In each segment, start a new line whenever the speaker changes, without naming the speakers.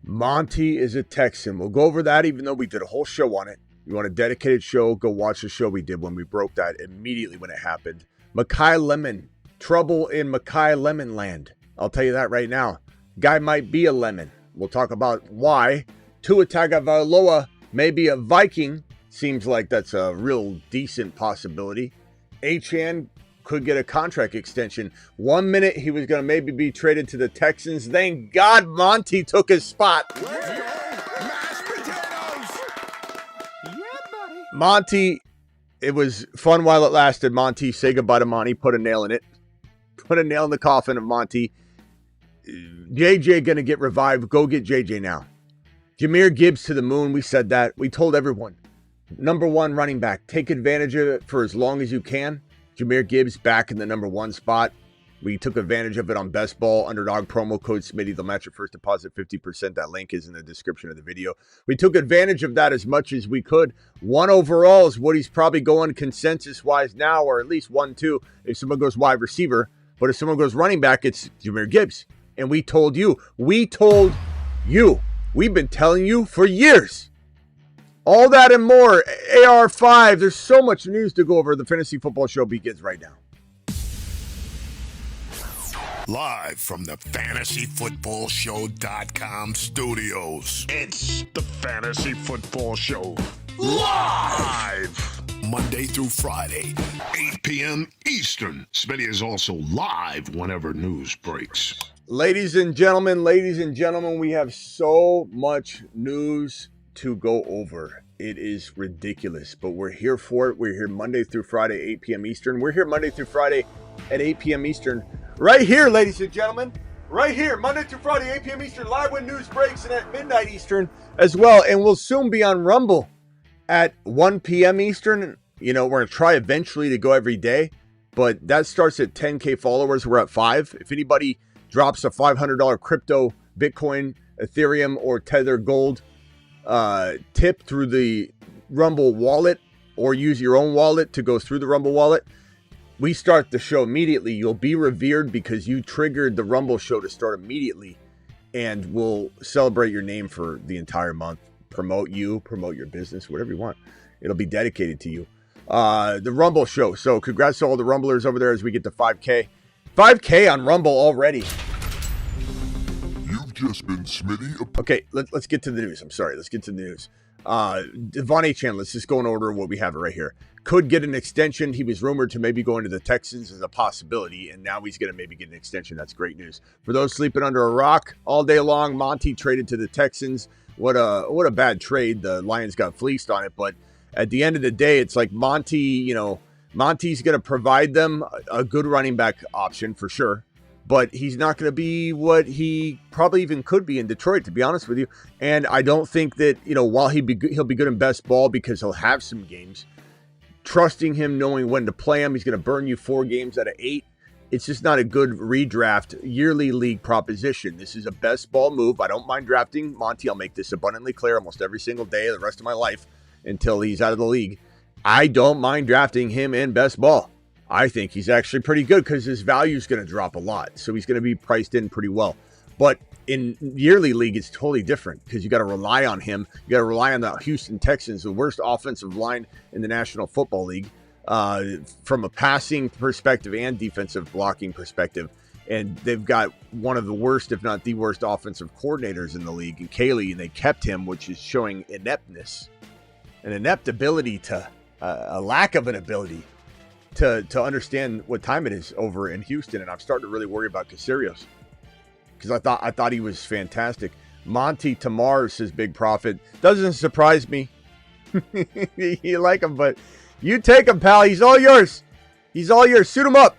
Monty is a Texan. We'll go over that even though we did a whole show on it. You want a dedicated show, go watch the show we did when we broke that immediately when it happened. Makai Lemon. Trouble in Makai Lemon land. I'll tell you that right now. Guy might be a lemon. We'll talk about why. Tua Tagovailoa may be a Viking. Seems like that's a real decent possibility. Achane could get a contract extension. 1 minute he was going to maybe be traded to the Texans. Thank God Monty took his spot.
Mashed potatoes. Yeah, buddy.
Monty, it was fun while it lasted. Monty, say goodbye to Monty. Put a nail in it. Put a nail in the coffin of Monty. JJ going to get revived. Go get JJ now. Jahmyr Gibbs to the moon. We said that. We told everyone. Number one running back. Take advantage of it for as long as you can. Jahmyr Gibbs back in the number one spot. We took advantage of it on Best Ball. Underdog promo code Smitty. They'll match your first deposit 50%. That link is in the description of the video. We took advantage of that as much as we could. One overall is what he's probably going consensus-wise now, or at least 1-2 if someone goes wide receiver. But if someone goes running back, it's Jahmyr Gibbs. And we told you. We've been telling you for years. All that and more. AR5. There's so much news to go over. The Fantasy Football Show begins right now.
Live from the FantasyFootballShow.com studios. It's the Fantasy Football Show. Live! Monday through Friday, 8 p.m. Eastern. Smitty is also live whenever news breaks.
Ladies and gentlemen, we have so much news to go over. It is ridiculous, but we're here for it. We're here Monday through Friday, 8 p.m. Eastern. We're here Monday through Friday at 8 p.m. Eastern. Right here, ladies and gentlemen. Right here, Monday through Friday, 8 p.m. Eastern, live when news breaks, and at midnight Eastern as well. And we'll soon be on Rumble at 1 p.m. Eastern. You know, we're going to try eventually to go every day, but that starts at 10K followers. We're at 5. If anybody drops a $500 crypto, Bitcoin, Ethereum, or Tether Gold tip through the Rumble wallet, or use your own wallet to go through the Rumble wallet, we start the show immediately. You'll be revered because you triggered the Rumble show to start immediately, and we'll celebrate your name for the entire month. Promote you, promote your business, whatever you want. It'll be dedicated to you. The Rumble show. So congrats to all the Rumblers over there as we get to 5K. 5K on Rumble already.
You've just been Smitty.
Okay, let's get to the news. I'm sorry. Let's get to the news. Devon Achane, let's just go in order of what we have right here. Could get an extension. He was rumored to maybe go into the Texans as a possibility, and now he's going to maybe get an extension. That's great news. For those sleeping under a rock all day long, Monty traded to the Texans. What a bad trade. The Lions got fleeced on it, but at the end of the day, it's like Monty's going to provide them a good running back option for sure, but he's not going to be what he probably even could be in Detroit, to be honest with you. And I don't think that, while he'll be good in best ball because he'll have some games, trusting him, knowing when to play him, he's going to burn you 4 games out of 8. It's just not a good redraft yearly league proposition. This is a best ball move. I don't mind drafting Monty. I'll make this abundantly clear almost every single day of the rest of my life until he's out of the league. I don't mind drafting him in best ball. I think he's actually pretty good because his value is going to drop a lot. So he's going to be priced in pretty well. But in yearly league, it's totally different because you got to rely on him. You got to rely on the Houston Texans, the worst offensive line in the National Football League, from a passing perspective and defensive blocking perspective. And they've got one of the worst, if not the worst, offensive coordinators in the league, in Caley, and they kept him, which is showing ineptness, an inept ability to, a lack of an ability to understand what time it is over in Houston. And I'm starting to really worry about Casarios because I thought he was fantastic. Monty Tamar says big profit. Doesn't surprise me. You like him, but you take him, pal. He's all yours. He's all yours. Suit him up.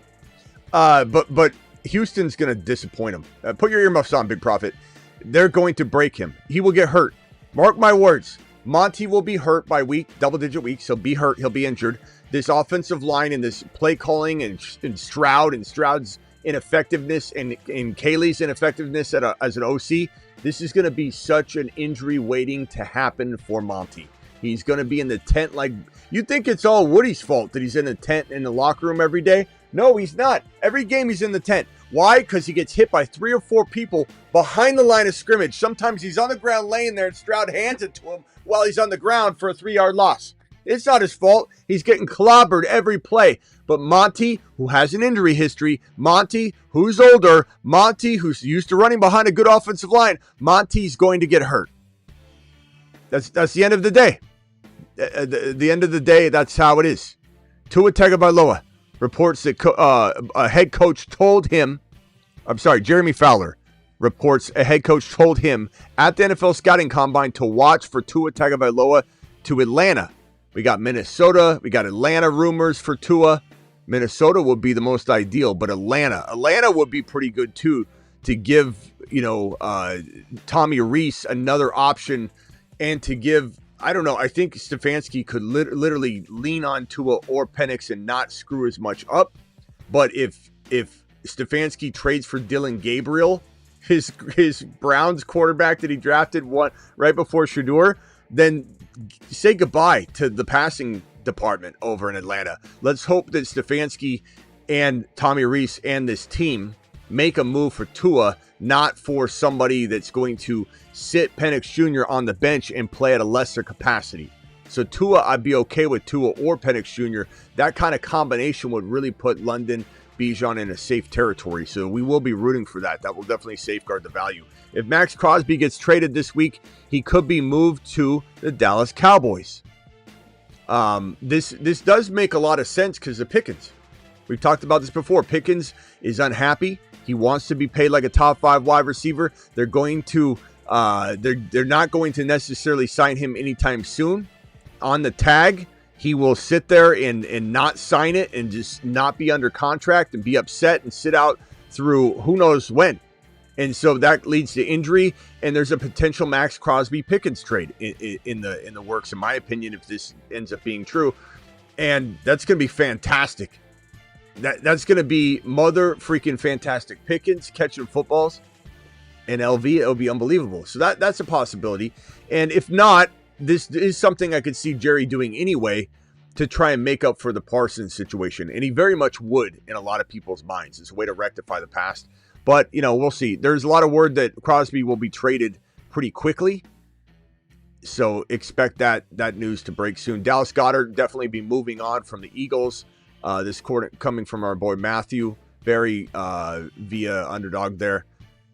But Houston's going to disappoint him. Put your earmuffs on, big profit. They're going to break him. He will get hurt. Mark my words. Monty will be hurt by double-digit weeks. He'll be hurt. He'll be injured. This offensive line and this play calling and Stroud's ineffectiveness and Caley's ineffectiveness as an OC, this is going to be such an injury waiting to happen for Monty. He's going to be in the tent like... You think it's all Woody's fault that he's in the tent in the locker room every day? No, he's not. Every game he's in the tent. Why? Because he gets hit by 3 or 4 people behind the line of scrimmage. Sometimes he's on the ground laying there and Stroud hands it to him while he's on the ground for a 3-yard loss. It's not his fault. He's getting clobbered every play. But Monty, who has an injury history, Monty, who's older, Monty, who's used to running behind a good offensive line, Monty's going to get hurt. That's the end of the day. The end of the day, that's how it is. Tua Tagovailoa reports that a head coach told him, Jeremy Fowler reports a head coach told him at the NFL scouting combine to watch for Tua Tagovailoa to Atlanta. We got Minnesota. We got Atlanta rumors for Tua. Minnesota would be the most ideal, but Atlanta would be pretty good too, to give, Tommy Rees another option and to give, I don't know, I think Stefanski could literally lean on Tua or Penix and not screw as much up. But if Stefanski trades for Dylan Gabriel, his Browns quarterback that he drafted right before Shedeur, then say goodbye to the passing department over in Atlanta. Let's hope that Stefanski and Tommy Rees and this team make a move for Tua, not for somebody that's going to sit Penix Jr. on the bench and play at a lesser capacity. So Tua, I'd be okay with Tua or Penix Jr. That kind of combination would really put London, Bijan in a safe territory. So we will be rooting for that. That will definitely safeguard the value. If Maxx Crosby gets traded this week, he could be moved to the Dallas Cowboys. This does make a lot of sense because of Pickens. We've talked about this before. Pickens is unhappy. He wants to be paid like a top 5 wide receiver. They're going to they're not going to necessarily sign him anytime soon. On the tag, he will sit there and not sign it and just not be under contract and be upset and sit out through who knows when. And so that leads to injury, and there's a potential Maxx Crosby Pickens trade in the works, in my opinion, if this ends up being true. And that's going to be fantastic. That's going to be mother freaking fantastic. Pickens catching footballs and LV, it'll be unbelievable. So that's a possibility. And if not, this is something I could see Jerry doing anyway to try and make up for the Parsons situation. And he very much would in a lot of people's minds. It's a way to rectify the past. But, we'll see. There's a lot of word that Crosby will be traded pretty quickly. So expect that news to break soon. Dallas Goedert definitely be moving on from the Eagles. This quarter coming from our boy Matthew Berry via Underdog there.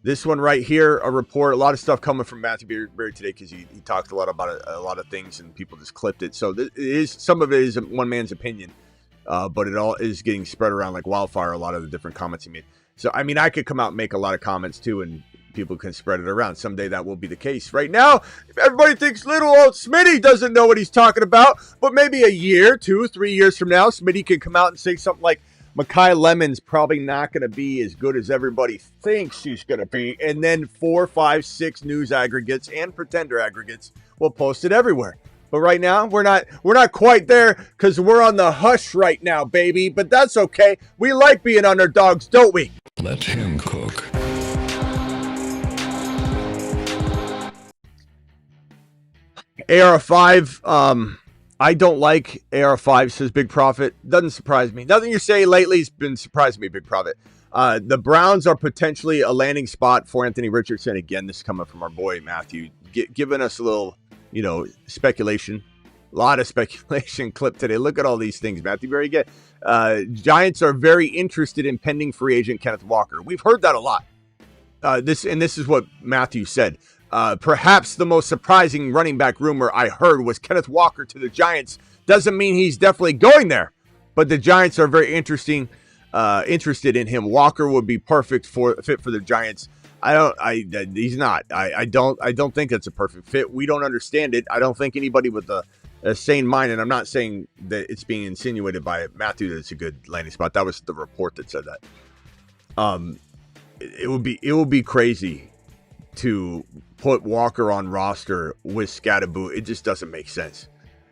This one right here, a report, a lot of stuff coming from Matthew Berry today because he talked a lot about a lot of things and people just clipped it. So some of it is one man's opinion, but it all is getting spread around like wildfire, a lot of the different comments he made. So, I mean, I could come out and make a lot of comments too, and people can spread it around. Someday that will be the case. Right now, everybody thinks little old Smitty doesn't know what he's talking about, but maybe a year, 2, 3 years from now, Smitty can come out and say something like, Makai Lemon's probably not going to be as good as everybody thinks he's going to be. And then 4, 5, 6 news aggregates and pretender aggregates will post it everywhere. But right now, we're not quite there because we're on the hush right now, baby. But that's okay. We like being underdogs, don't we?
Let him cook.
AR5, I don't like AR5, says Big Profit. Doesn't surprise me. Nothing you say lately has been surprising me, Big Profit. The Browns are potentially a landing spot for Anthony Richardson. Again, this is coming from our boy Matthew, giving us a little, speculation. A lot of speculation clip today. Look at all these things, Matthew. Very good. Giants are very interested in pending free agent Kenneth Walker. We've heard that a lot. This is what Matthew said. Perhaps the most surprising running back rumor I heard was Kenneth Walker to the Giants. Doesn't mean he's definitely going there, but the Giants are very interested in him. Walker would be perfect fit for the Giants. He's not. I don't think that's a perfect fit. We don't understand it. I don't think anybody with a sane mind, and I'm not saying that it's being insinuated by Matthew that it's a good landing spot. That was the report that said that. It would be crazy to put Walker on roster with Scadaboo. It just doesn't make sense.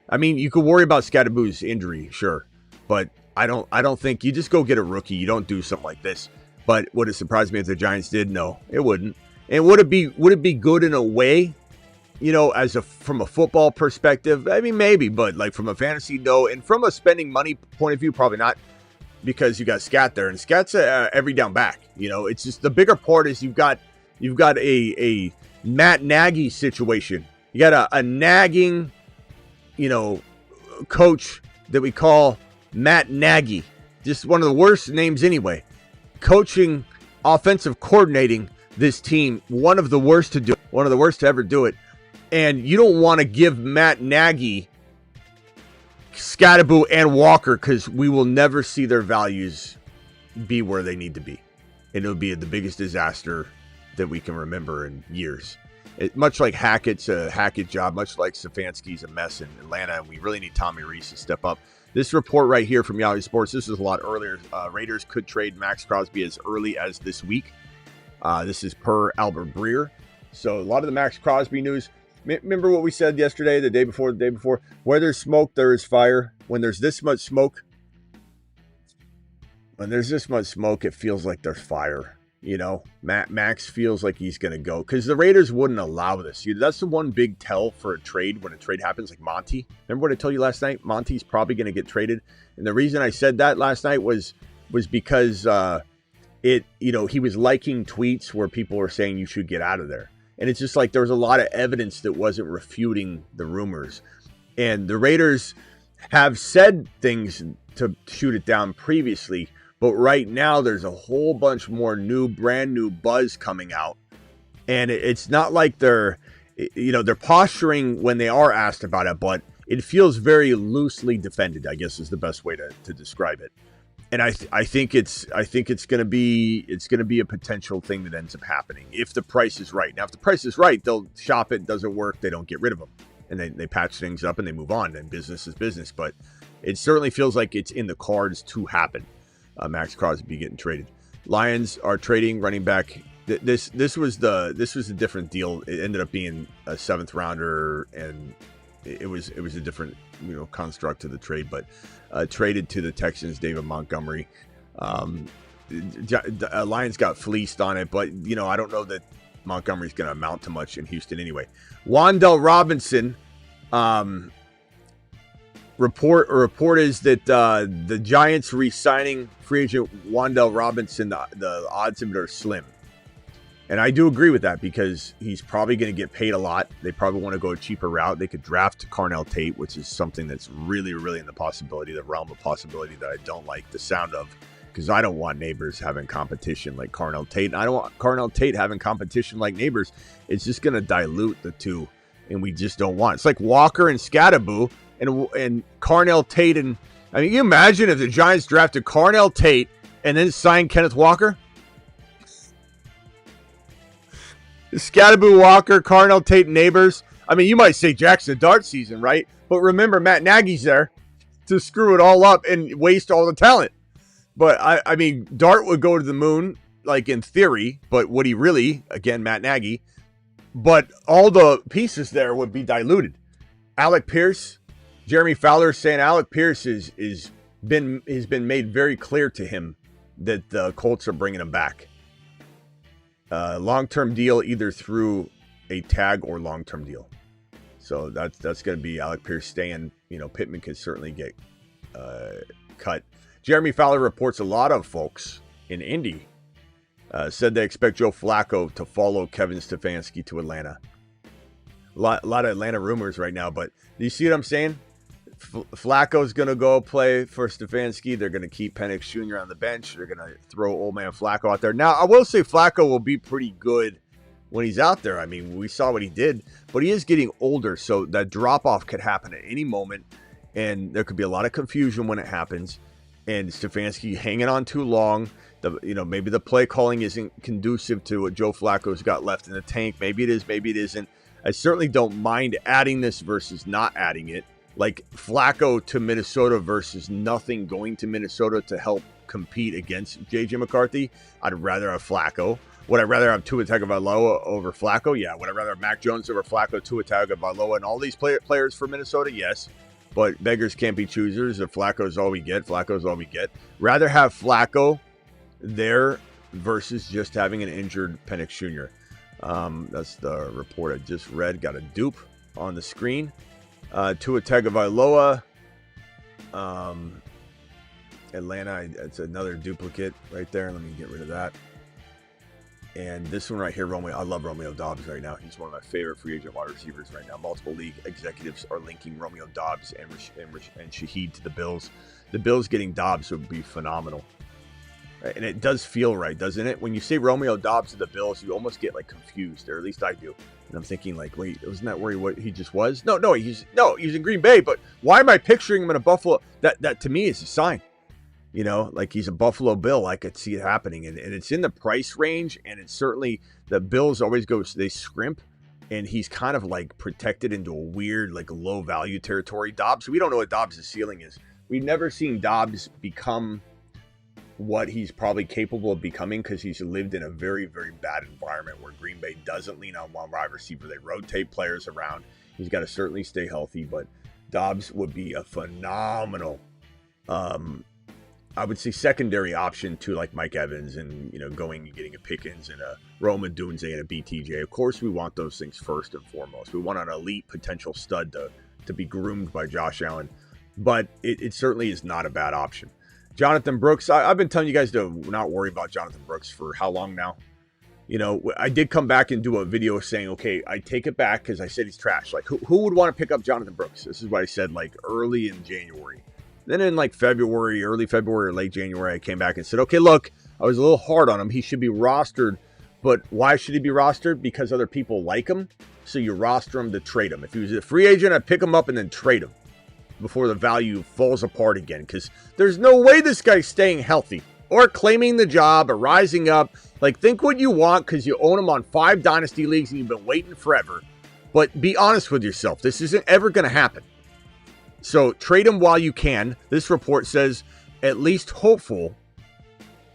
I mean, you could worry about Scadaboo's injury, sure, but I don't think you just go get a rookie. You don't do something like this. But would it surprise me if the Giants did? No, it wouldn't. And would it be good in a way, from a football perspective? I mean, maybe, but like from a fantasy, no. And from a spending money point of view, probably not. because you got Scat there, and Scat's every down back. It's just the bigger part is you've got a Matt Nagy situation. You got a nagging, coach that we call Matt Nagy. Just one of the worst names anyway. Coaching, offensive coordinating this team, one of the worst to do it, one of the worst to ever do it. And you don't want to give Matt Nagy Scatterbo and Walker, because we will never see their values be where they need to be. And it'll be the biggest disaster that we can remember in years. Much like Hackett's a Hackett job, much like Stefanski's a mess in Atlanta, and we really need Tommy Rees to step up. This report right here from Yahoo Sports, this is a lot earlier. Raiders could trade Maxx Crosby as early as this week. This is per Albert Breer. So a lot of the Maxx Crosby news. Remember what we said yesterday, the day before? Where there's smoke, there is fire. When there's this much smoke, it feels like there's fire. Max feels like he's going to go because the Raiders wouldn't allow this. That's the one big tell for a trade when a trade happens, like Monty. Remember what I told you last night? Monty's probably going to get traded. And the reason I said that last night was because he was liking tweets where people were saying you should get out of there. And it's just like there was a lot of evidence that wasn't refuting the rumors. And the Raiders have said things to shoot it down previously. But right now, there's a whole bunch more brand new buzz coming out. And it's not like they're posturing when they are asked about it, but it feels very loosely defended, I guess is the best way to describe it. And I think it's going to be a potential thing that ends up happening if the price is right. Now, if the price is right, they'll shop it. Doesn't work, they don't get rid of them, and they patch things up and they move on. And business is business. But it certainly feels like it's in the cards to happen. Maxx Crosby getting traded. Lions are trading running back. This was a different deal. It ended up being a 7th rounder, and it was a different construct to the trade, but traded to the Texans David Montgomery. Lions got fleeced on it, but I don't know that Montgomery's going to amount to much in Houston anyway. Wan'Dale Robinson. Report is that the Giants re-signing free agent Wan'Dale Robinson, the odds of it are slim. And I do agree with that because he's probably going to get paid a lot. They probably want to go a cheaper route. They could draft Carnell Tate, which is something that's really, really in the realm of possibility that I don't like the sound of, because I don't want Neighbors having competition like Carnell Tate. And I don't want Carnell Tate having competition like Neighbors. It's just going to dilute the two, and we just don't want it. It's like Walker and Scatterbo and Carnell Tate. And I mean, can you imagine if the Giants drafted Carnell Tate and then signed Kenneth Walker? Scatterbo, Walker, Carnell Tate, Neighbors. I mean, you might say Jackson Dart season, right? But remember, Matt Nagy's there to screw it all up and waste all the talent. But I mean, Dart would go to the moon, like in theory, but would he really? Again, Matt Nagy. But all the pieces there would be diluted. Alec Pierce, Jeremy Fowler saying Alec Pierce has been made very clear to him that the Colts are bringing him back. Long-term deal, either through a tag or long-term deal. So that's going to be Alec Pierce staying. Pittman could certainly get cut. Jeremy Fowler reports a lot of folks in Indy said they expect Joe Flacco to follow Kevin Stefanski to Atlanta. A lot of Atlanta rumors right now, but do you see what I'm saying? Flacco's going to go play for Stefanski. They're going to keep Penix Jr. on the bench. They're going to throw old man Flacco out there. Now, I will say Flacco will be pretty good when he's out there. I mean, we saw what he did, but he is getting older, so that drop-off could happen at any moment, and there could be a lot of confusion when it happens, and Stefanski hanging on too long. Maybe the play calling isn't conducive to what Joe Flacco's got left in the tank. Maybe it is, maybe it isn't. I certainly don't mind adding this versus not adding it. Like Flacco to Minnesota versus nothing going to Minnesota to help compete against J.J. McCarthy. I'd rather have Flacco. Would I rather have Tua Tagovailoa over Flacco? Yeah. Would I rather have Mac Jones over Flacco, Tua Tagovailoa, and all these players for Minnesota? Yes. But beggars can't be choosers. If Flacco's all we get, Flacco's all we get. Rather have Flacco there versus just having an injured Penix Jr. That's the report I just read. Got a dupe on the screen. Tua Tagovailoa Atlanta, it's another duplicate right there. Let me get rid of that. And this one right here, Romeo. I love Romeo Doubs right now. He's one of my favorite free agent wide receivers right now. Multiple league executives are linking Romeo Doubs and Shaheed to the Bills. The Bills getting Doubs would be phenomenal. And it does feel right, doesn't it? When you say Romeo Doubs to the Bills, you almost get like confused, or at least I do. And I'm thinking like, wait, wasn't that where he just was? No, he's in Green Bay. But why am I picturing him in a Buffalo? That to me is a sign. You know, like he's a Buffalo Bill. I could see it happening. And it's in the price range. And it's certainly, the Bills always they scrimp. And he's kind of like protected into a weird, like low value territory. Doubs, we don't know what Doubs' ceiling is. We've never seen Doubs become what he's probably capable of becoming, because he's lived in a very, very bad environment where Green Bay doesn't lean on one wide receiver. They rotate players around. He's got to certainly stay healthy. But Doubs would be a phenomenal I would say secondary option to like Mike Evans, and, you know, going and getting a Pickens and a Rome Odunze and a BTJ. Of course, we want those things first and foremost. We want an elite potential stud to be groomed by Josh Allen, but it certainly is not a bad option. Jonathan Brooks, I've been telling you guys to not worry about Jonathan Brooks for how long now? You know, I did come back and do a video saying, okay, I take it back because I said he's trash. Like, who would want to pick up Jonathan Brooks? This is what I said like early in January. Then in like February, early February or late January, I came back and said, okay, look, I was a little hard on him. He should be rostered. But why should he be rostered? Because other people like him. So you roster him to trade him. If he was a free agent, I'd pick him up and then trade him before the value falls apart again. Because there's no way this guy's staying healthy or claiming the job or rising up. Like, think what you want because you own him on 5 Dynasty leagues and you've been waiting forever. But be honest with yourself. This isn't ever going to happen. So trade him while you can. This report says at least hopeful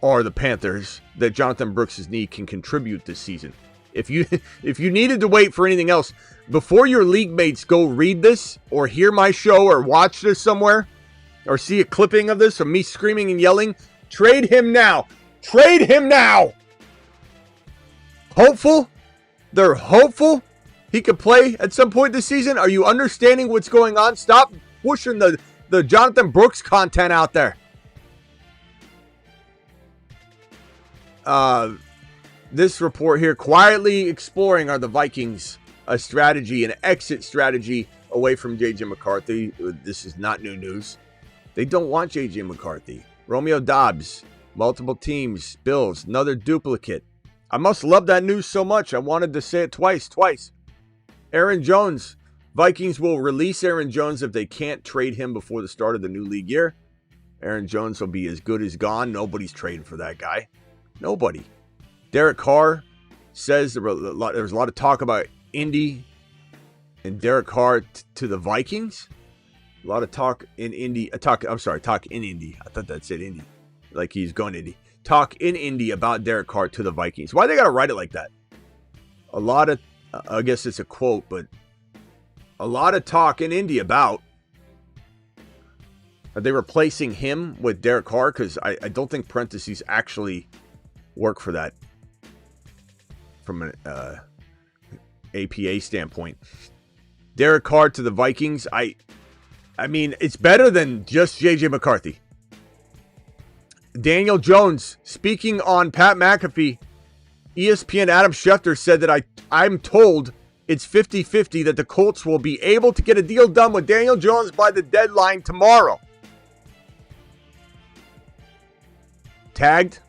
are the Panthers that Jonathan Brooks' knee can contribute this season. If you needed to wait for anything else, before your league mates go read this or hear my show or watch this somewhere or see a clipping of this of me screaming and yelling, trade him now. Trade him now. Hopeful? They're hopeful he could play at some point this season? Are you understanding what's going on? Stop pushing the Jonathan Brooks content out there. This report here, quietly exploring are the Vikings a strategy, an exit strategy away from J.J. McCarthy. This is not new news. They don't want J.J. McCarthy. Romeo Doubs, multiple teams, Bills, another duplicate. I must love that news so much. I wanted to say it twice. Aaron Jones. Vikings will release Aaron Jones if they can't trade him before the start of the new league year. Aaron Jones will be as good as gone. Nobody's trading for that guy. Nobody. Derek Carr says there's a lot of talk about Indy and Derek Carr to the Vikings. A lot of talk in Indy. Talk in Indy. I thought that said Indy. Like he's going to Indy. Talk in Indy about Derek Carr to the Vikings. Why they got to write it like that? A lot of, I guess it's a quote, but a lot of talk in Indy about, are they replacing him with Derek Carr? Because I don't think parentheses actually work for that from an APA standpoint. Derek Carr to the Vikings. I mean, it's better than just J.J. McCarthy. Daniel Jones, speaking on Pat McAfee, ESPN Adam Schefter said that I'm told it's 50-50 that the Colts will be able to get a deal done with Daniel Jones by the deadline tomorrow. Tagged.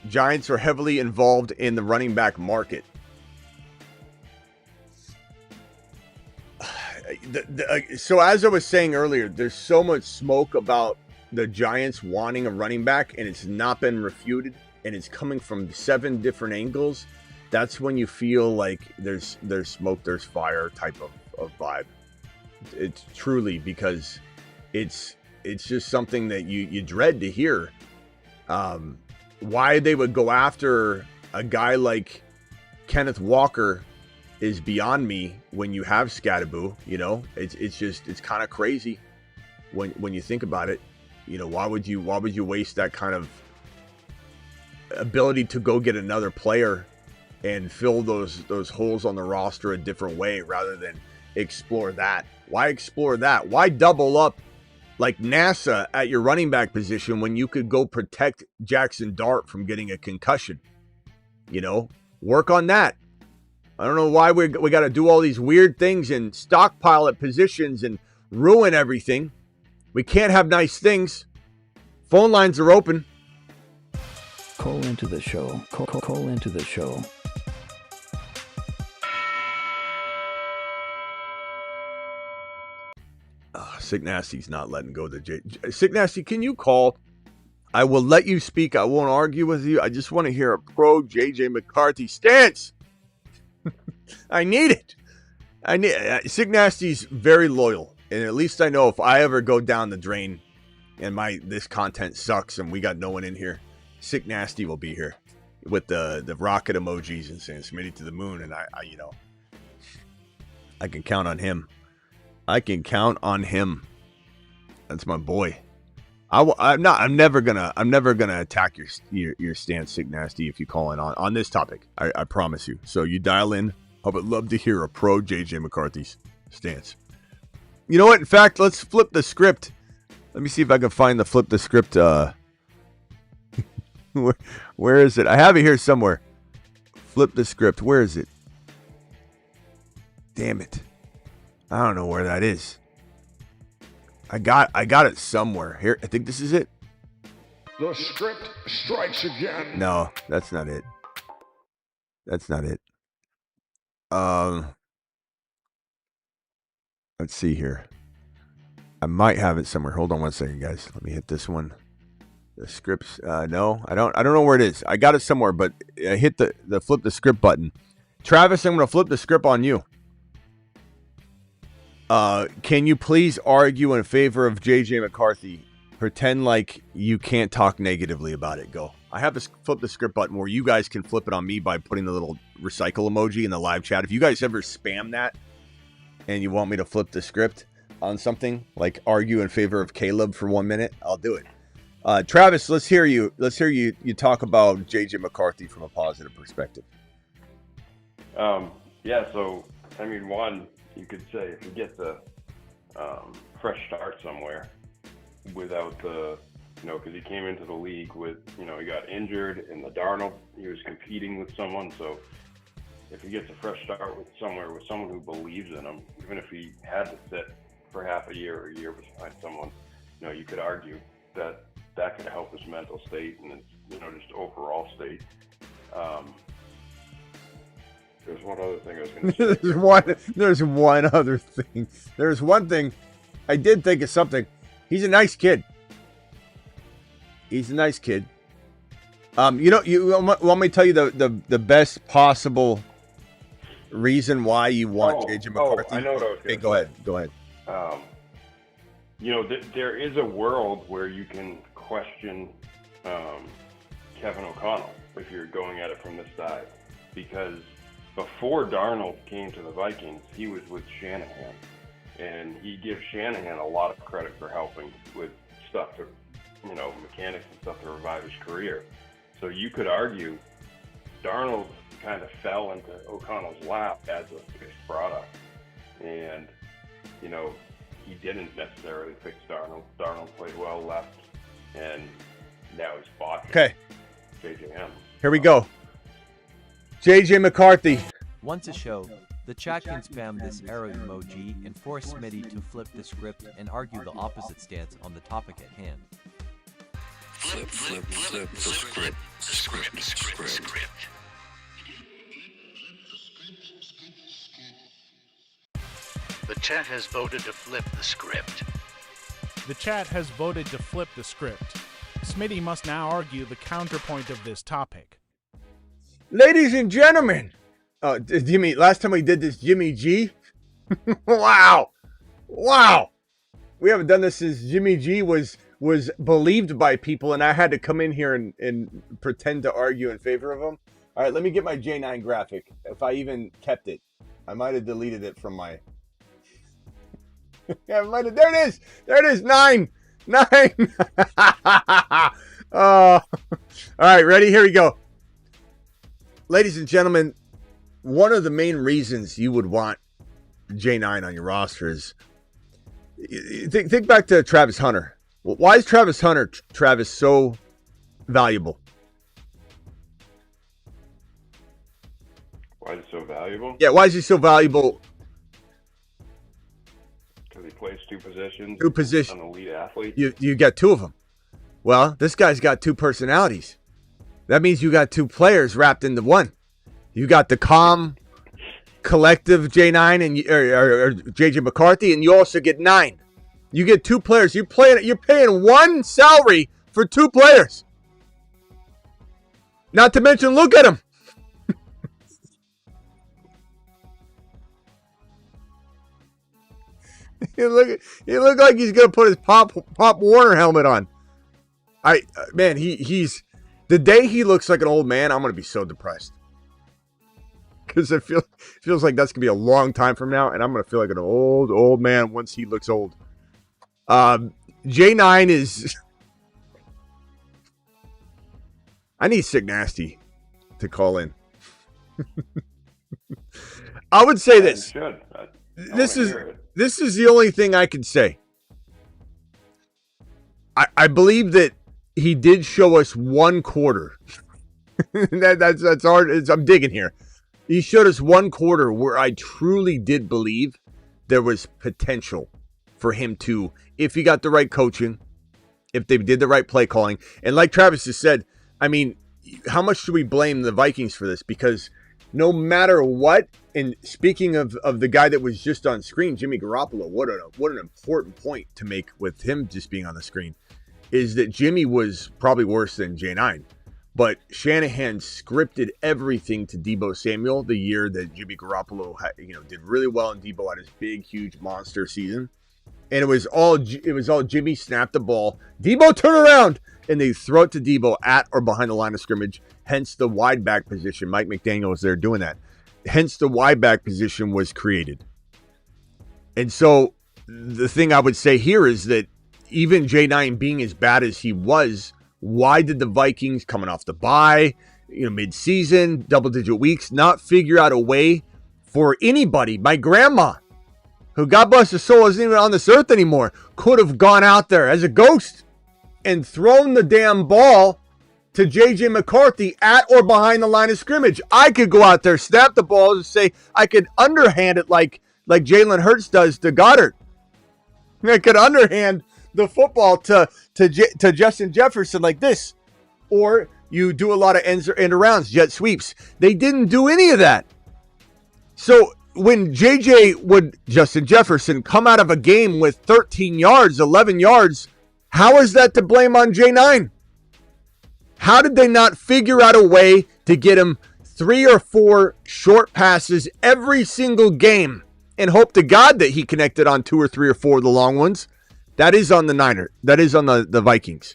Giants are heavily involved in the running back market. So as I was saying earlier, there's so much smoke about the Giants wanting a running back, and it's not been refuted, and it's coming from 7 different angles. That's when you feel like there's smoke, there's fire type of vibe. It's truly, because it's just something that you dread to hear. Why they would go after a guy like Kenneth Walker is beyond me when you have Scattaboo. You know, it's kind of crazy when you think about it. You know, why would you waste that kind of ability to go get another player and fill those holes on the roster a different way rather than explore that? Why explore that? Why double up like NASA at your running back position when you could go protect Jackson Dart from getting a concussion? You know, work on that. I don't know why we got to do all these weird things and stockpile at positions and ruin everything. We can't have nice things. Phone lines are open.
Call into the show. Call into the show.
Sick Nasty's not letting go of the J. Sick Nasty, can you call? I will let you speak. I won't argue with you. I just want to hear a pro JJ McCarthy stance. I need it. Sick Nasty's very loyal, and at least I know if I ever go down the drain and this content sucks and we got no one in here, Sick Nasty will be here with the rocket emojis and saying Smitty to the moon, and I can count on him. I can count on him. That's my boy. I'm never gonna attack your stance, Sick Nasty, if you call in on this topic. I promise you. So you dial in. I would love to hear a pro JJ McCarthy's stance. You know what? In fact, let's flip the script. Let me see if I can find the flip the script. Where is it? I have it here somewhere. Flip the script. Where is it? Damn it. I don't know where that is. I got it somewhere. Here, I think this is it.
The script strikes again.
No, that's not it. That's not it. Let's see here. I might have it somewhere. Hold on one second, guys. Let me hit this one. The scripts. No, I don't know where it is. I got it somewhere, but I hit the flip the script button. Travis, I'm going to flip the script on you. Can you please argue in favor of JJ McCarthy? Pretend like you can't talk negatively about it. Go. I have this flip the script button where you guys can flip it on me by putting the little recycle emoji in the live chat. If you guys ever spam that and you want me to flip the script on something, like argue in favor of Caleb for 1 minute, I'll do it. Travis, let's hear you. Let's hear you talk about JJ McCarthy from a positive perspective.
Yeah, so, I mean, one, you could say if you get the fresh start somewhere without the, because he came into the league with, he got injured in the Darnold. He was competing with someone. So if he gets a fresh start with someone who believes in him, even if he had to sit for half a year or a year behind someone, you could argue that could help his mental state and just overall state. There's one other thing I was going to say.
There's one other thing. There's one thing. I did think of something. He's a nice kid. He's a nice kid. You want me to tell you the best possible reason why you want JJ McCarthy?
I know what I was going to say.
Go ahead.
There is a world where you can question Kevin O'Connell if you're going at it from this side, because before Darnold came to the Vikings, he was with Shanahan, and he gives Shanahan a lot of credit for helping with stuff to, mechanics and stuff to revive his career. So you could argue Darnold kind of fell into O'Connell's lap as a fixed product, and he didn't necessarily fix Darnold. Darnold played well, left, and now he's bought.
Okay.
JJM.
Here we go. JJ McCarthy.
Once a show, the chat can spam this arrow emoji and force Smitty to flip the script and argue the opposite stance on the topic at hand.
Flip the script.
The chat has voted to flip the script.
The chat has voted to flip the script. Smitty must now argue the counterpoint of this topic.
Ladies and gentlemen, Jimmy, last time we did this, Jimmy G. Wow. We haven't done this since Jimmy G was believed by people, and I had to come in here and pretend to argue in favor of him. All right, let me get my J9 graphic. If I even kept it, I might have deleted it from my... Yeah, there it is. 9. All right, ready? Here we go. Ladies and gentlemen, one of the main reasons you would want J9 on your roster is think back to Travis Hunter. Why is Travis so valuable?
Why is it so valuable?
Yeah, why is he so valuable?
Because he plays two positions. An elite athlete.
You got two of them. Well, this guy's got two personalities. That means you got two players wrapped into one. You got the calm, collective J9 and or JJ McCarthy, and you also get 9. You get two players. You're paying one salary for two players. Not to mention, look at him. He look like he's gonna put his Pop Warner helmet on. He's the day he looks like an old man, I'm gonna be so depressed. Because it feels like that's gonna be a long time from now, and I'm gonna feel like an old man once he looks old. J9 is. I need Sick Nasty to call in. I would say this. This is the only thing I can say. I believe that he did show us one quarter. That's hard. I'm digging here. He showed us one quarter where I truly did believe there was potential for him to, if he got the right coaching, if they did the right play calling. And like Travis has said, I mean, how much should we blame the Vikings for this? Because no matter what, and speaking of the guy that was just on screen, Jimmy Garoppolo, what an important point to make with him just being on the screen, is that Jimmy was probably worse than J9. But Shanahan scripted everything to Deebo Samuel the year that Jimmy Garoppolo did really well, and Deebo had his big, huge monster season. And it was all Jimmy snap the ball, Deebo turn around, and they throw it to Deebo at or behind the line of scrimmage. Hence the wide back position. Mike McDaniel was there doing that. Hence the wide back position was created. And so the thing I would say here is that even J9 being as bad as he was, why did the Vikings, coming off the bye, mid-season, double-digit weeks, not figure out a way for anybody? My grandma, who, God bless her soul, isn't even on this earth anymore, could have gone out there as a ghost and thrown the damn ball to J.J. McCarthy at or behind the line of scrimmage. I could go out there, snap the ball, and say I could underhand it like Jalen Hurts does to Goddard. I could underhand the football to Justin Jefferson like this. Or you do a lot of end arounds, jet sweeps. They didn't do any of that. So when Justin Jefferson come out of a game with 13 yards, 11 yards, how is that to blame on J9? How did they not figure out a way to get him 3 or 4 short passes every single game and hope to God that he connected on 2 or 3 or 4 of the long ones? That is on the Niners. That is on the Vikings.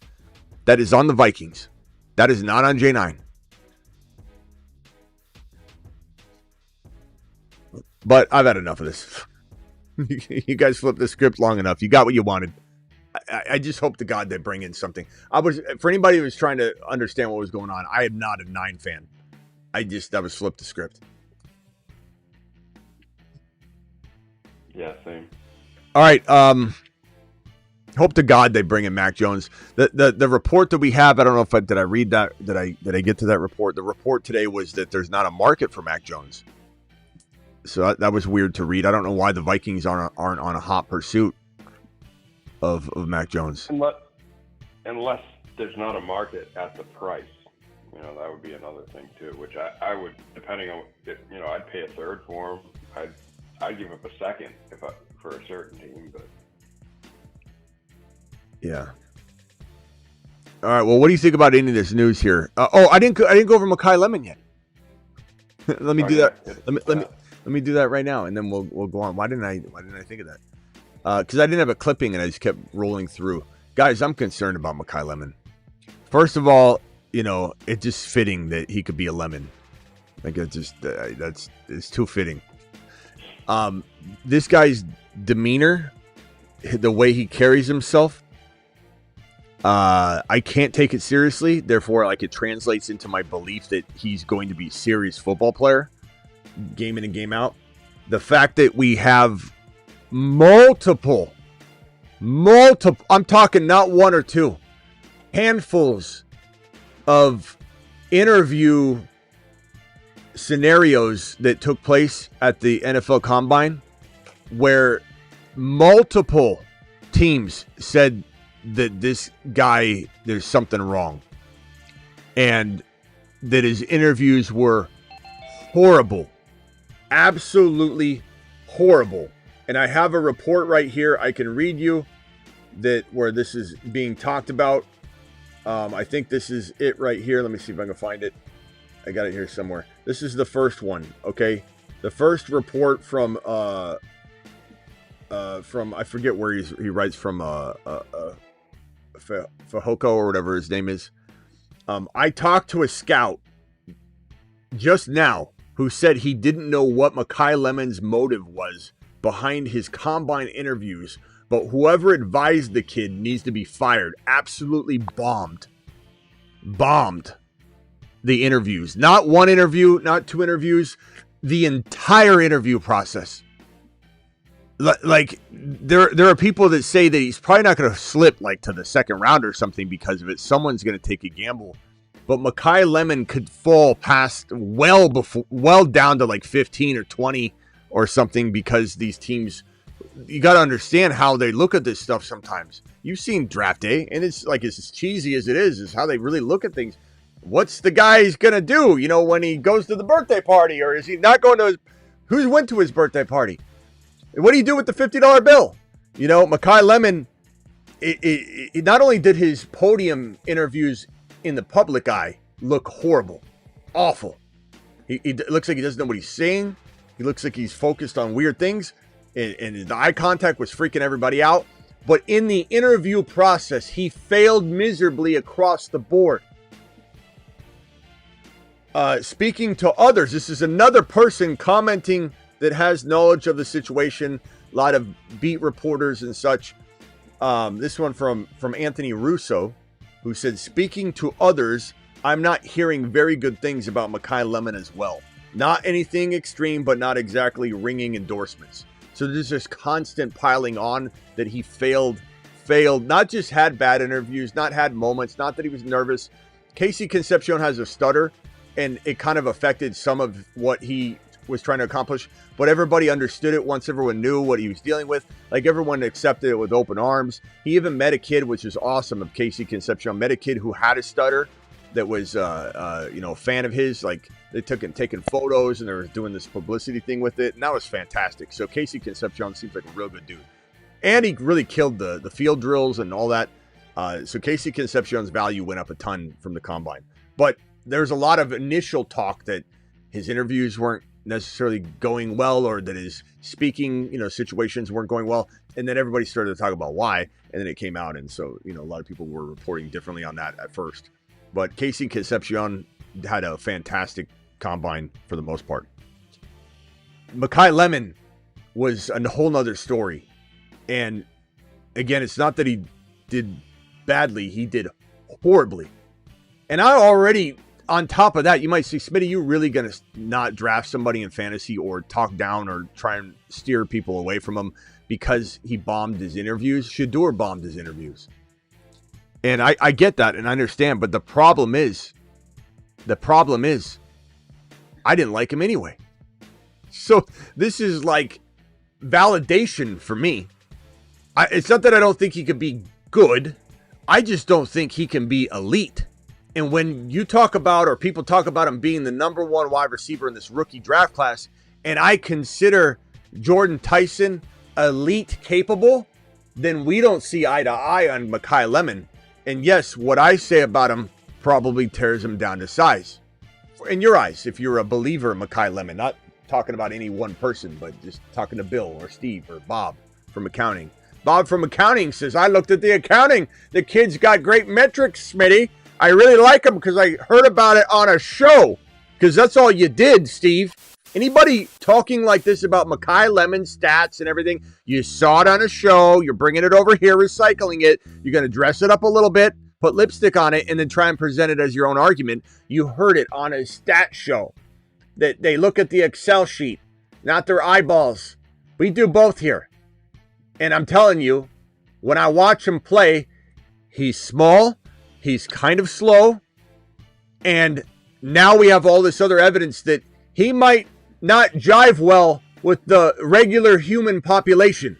That is on the Vikings. That is not on J9. But I've had enough of this. You guys flipped the script long enough. You got what you wanted. I just hope to God they bring in something. For anybody who was trying to understand what was going on, I am not a 9 fan. That was flipped the script.
Yeah, same.
All right. Hope to God they bring in Mac Jones. The report that we have, I don't know if did I read that? Did I get to that report? The report today was that there's not a market for Mac Jones. So that was weird to read. I don't know why the Vikings aren't on a hot pursuit of Mac Jones.
Unless there's not a market at the price. That would be another thing too, which I would, depending on, I'd pay a third for him. I'd give up a second for a certain team, but.
Yeah. All right. Well, what do you think about any of this news here? I didn't go over Makai Lemon yet. Let me do that. Let me do that right now, and then we'll go on. Why didn't I think of that? Because I didn't have a clipping, and I just kept rolling through. Guys, I'm concerned about Makai Lemon. First of all, it's just fitting that he could be a lemon. Like it's too fitting. This guy's demeanor, the way he carries himself, I can't take it seriously. Therefore, it translates into my belief that he's going to be a serious football player, game in and game out. the fact that we have multiple, I'm talking not one or two, handfuls of interview scenarios that took place at the NFL Combine where multiple teams said that this guy, there's something wrong, and that his interviews were horrible, absolutely horrible. And I have a report right here I can read you that where this is being talked about. I think this is it right here. Let me see if I can find it. I got it here somewhere. This is the first one, okay? The first report from I forget where he writes from, Fahoko or whatever his name is. I talked to a scout just now who said he didn't know what Makai Lemon's motive was behind his combine interviews, but whoever advised the kid needs to be fired. Absolutely bombed the interviews. Not one interview, not two interviews, the entire interview process. Like there are people that say that he's probably not going to slip like to the second round or something because of it. Someone's going to take a gamble. But Makai Lemon could fall past well down to like 15 or 20 or something, because these teams, you got to understand how they look at this stuff sometimes. You've seen draft day, and it's like, it's as cheesy as it is how they really look at things. What's the guy's going to do, when he goes to the birthday party, or is he not going to who went to his birthday party? What do you do with the $50 bill? Makai Lemon, it not only did his podium interviews in the public eye look horrible, awful. He looks like he doesn't know what he's saying. He looks like he's focused on weird things, and the eye contact was freaking everybody out. But in the interview process, he failed miserably across the board. Speaking to others, this is another person commenting that has knowledge of the situation. A lot of beat reporters and such. This one from Anthony Russo, who said, speaking to others, I'm not hearing very good things about Makai Lemon as well. Not anything extreme, but not exactly ringing endorsements. So there's this constant piling on that he failed, not just had bad interviews, not had moments, not that he was nervous. Casey Concepcion has a stutter, and it kind of affected some of what he was trying to accomplish, but everybody understood it once everyone knew what he was dealing with. Like, everyone accepted it with open arms. He even met a kid, which is awesome, of Casey Concepcion, met a kid who had a stutter that was a fan of his. Like, they taking photos, and they were doing this publicity thing with it, and that was fantastic. So Casey Concepcion seems like a real good dude, and he really killed the field drills and all that. So Casey Concepcion's value went up a ton from the combine. But there's a lot of initial talk that his interviews weren't necessarily going well, or that his speaking situations weren't going well, and then everybody started to talk about why, and then it came out, and so a lot of people were reporting differently on that at first. But Casey Concepcion had a fantastic combine for the most part. Makai Lemon was a whole nother story, and again, it's not that he did badly, he did horribly. And I already, on top of that, you might say, Smitty, you really going to not draft somebody in fantasy or talk down or try and steer people away from him because he bombed his interviews? Shedeur bombed his interviews. And I get that, and I understand, but the problem is, I didn't like him anyway. So this is like validation for me. It's not that I don't think he could be good. I just don't think he can be elite. And when you talk about, or people talk about him being the number one wide receiver in this rookie draft class, and I consider Jordan Tyson elite capable, then we don't see eye to eye on Makai Lemon. And yes, what I say about him probably tears him down to size. In your eyes, if you're a believer in Makai Lemon, not talking about any one person, but just talking to Bill or Steve or Bob from accounting. Bob from accounting says, I looked at the accounting. The kid's got great metrics, Smitty. I really like him because I heard about it on a show. Because that's all you did, Steve. Anybody talking like this about Makai Lemon's stats and everything, you saw it on a show, you're bringing it over here, recycling it, you're going to dress it up a little bit, put lipstick on it, and then try and present it as your own argument. You heard it on a stat show. That they look at the Excel sheet, not their eyeballs. We do both here. And I'm telling you, when I watch him play, he's small, he's kind of slow, and now we have all this other evidence that he might not jive well with the regular human population.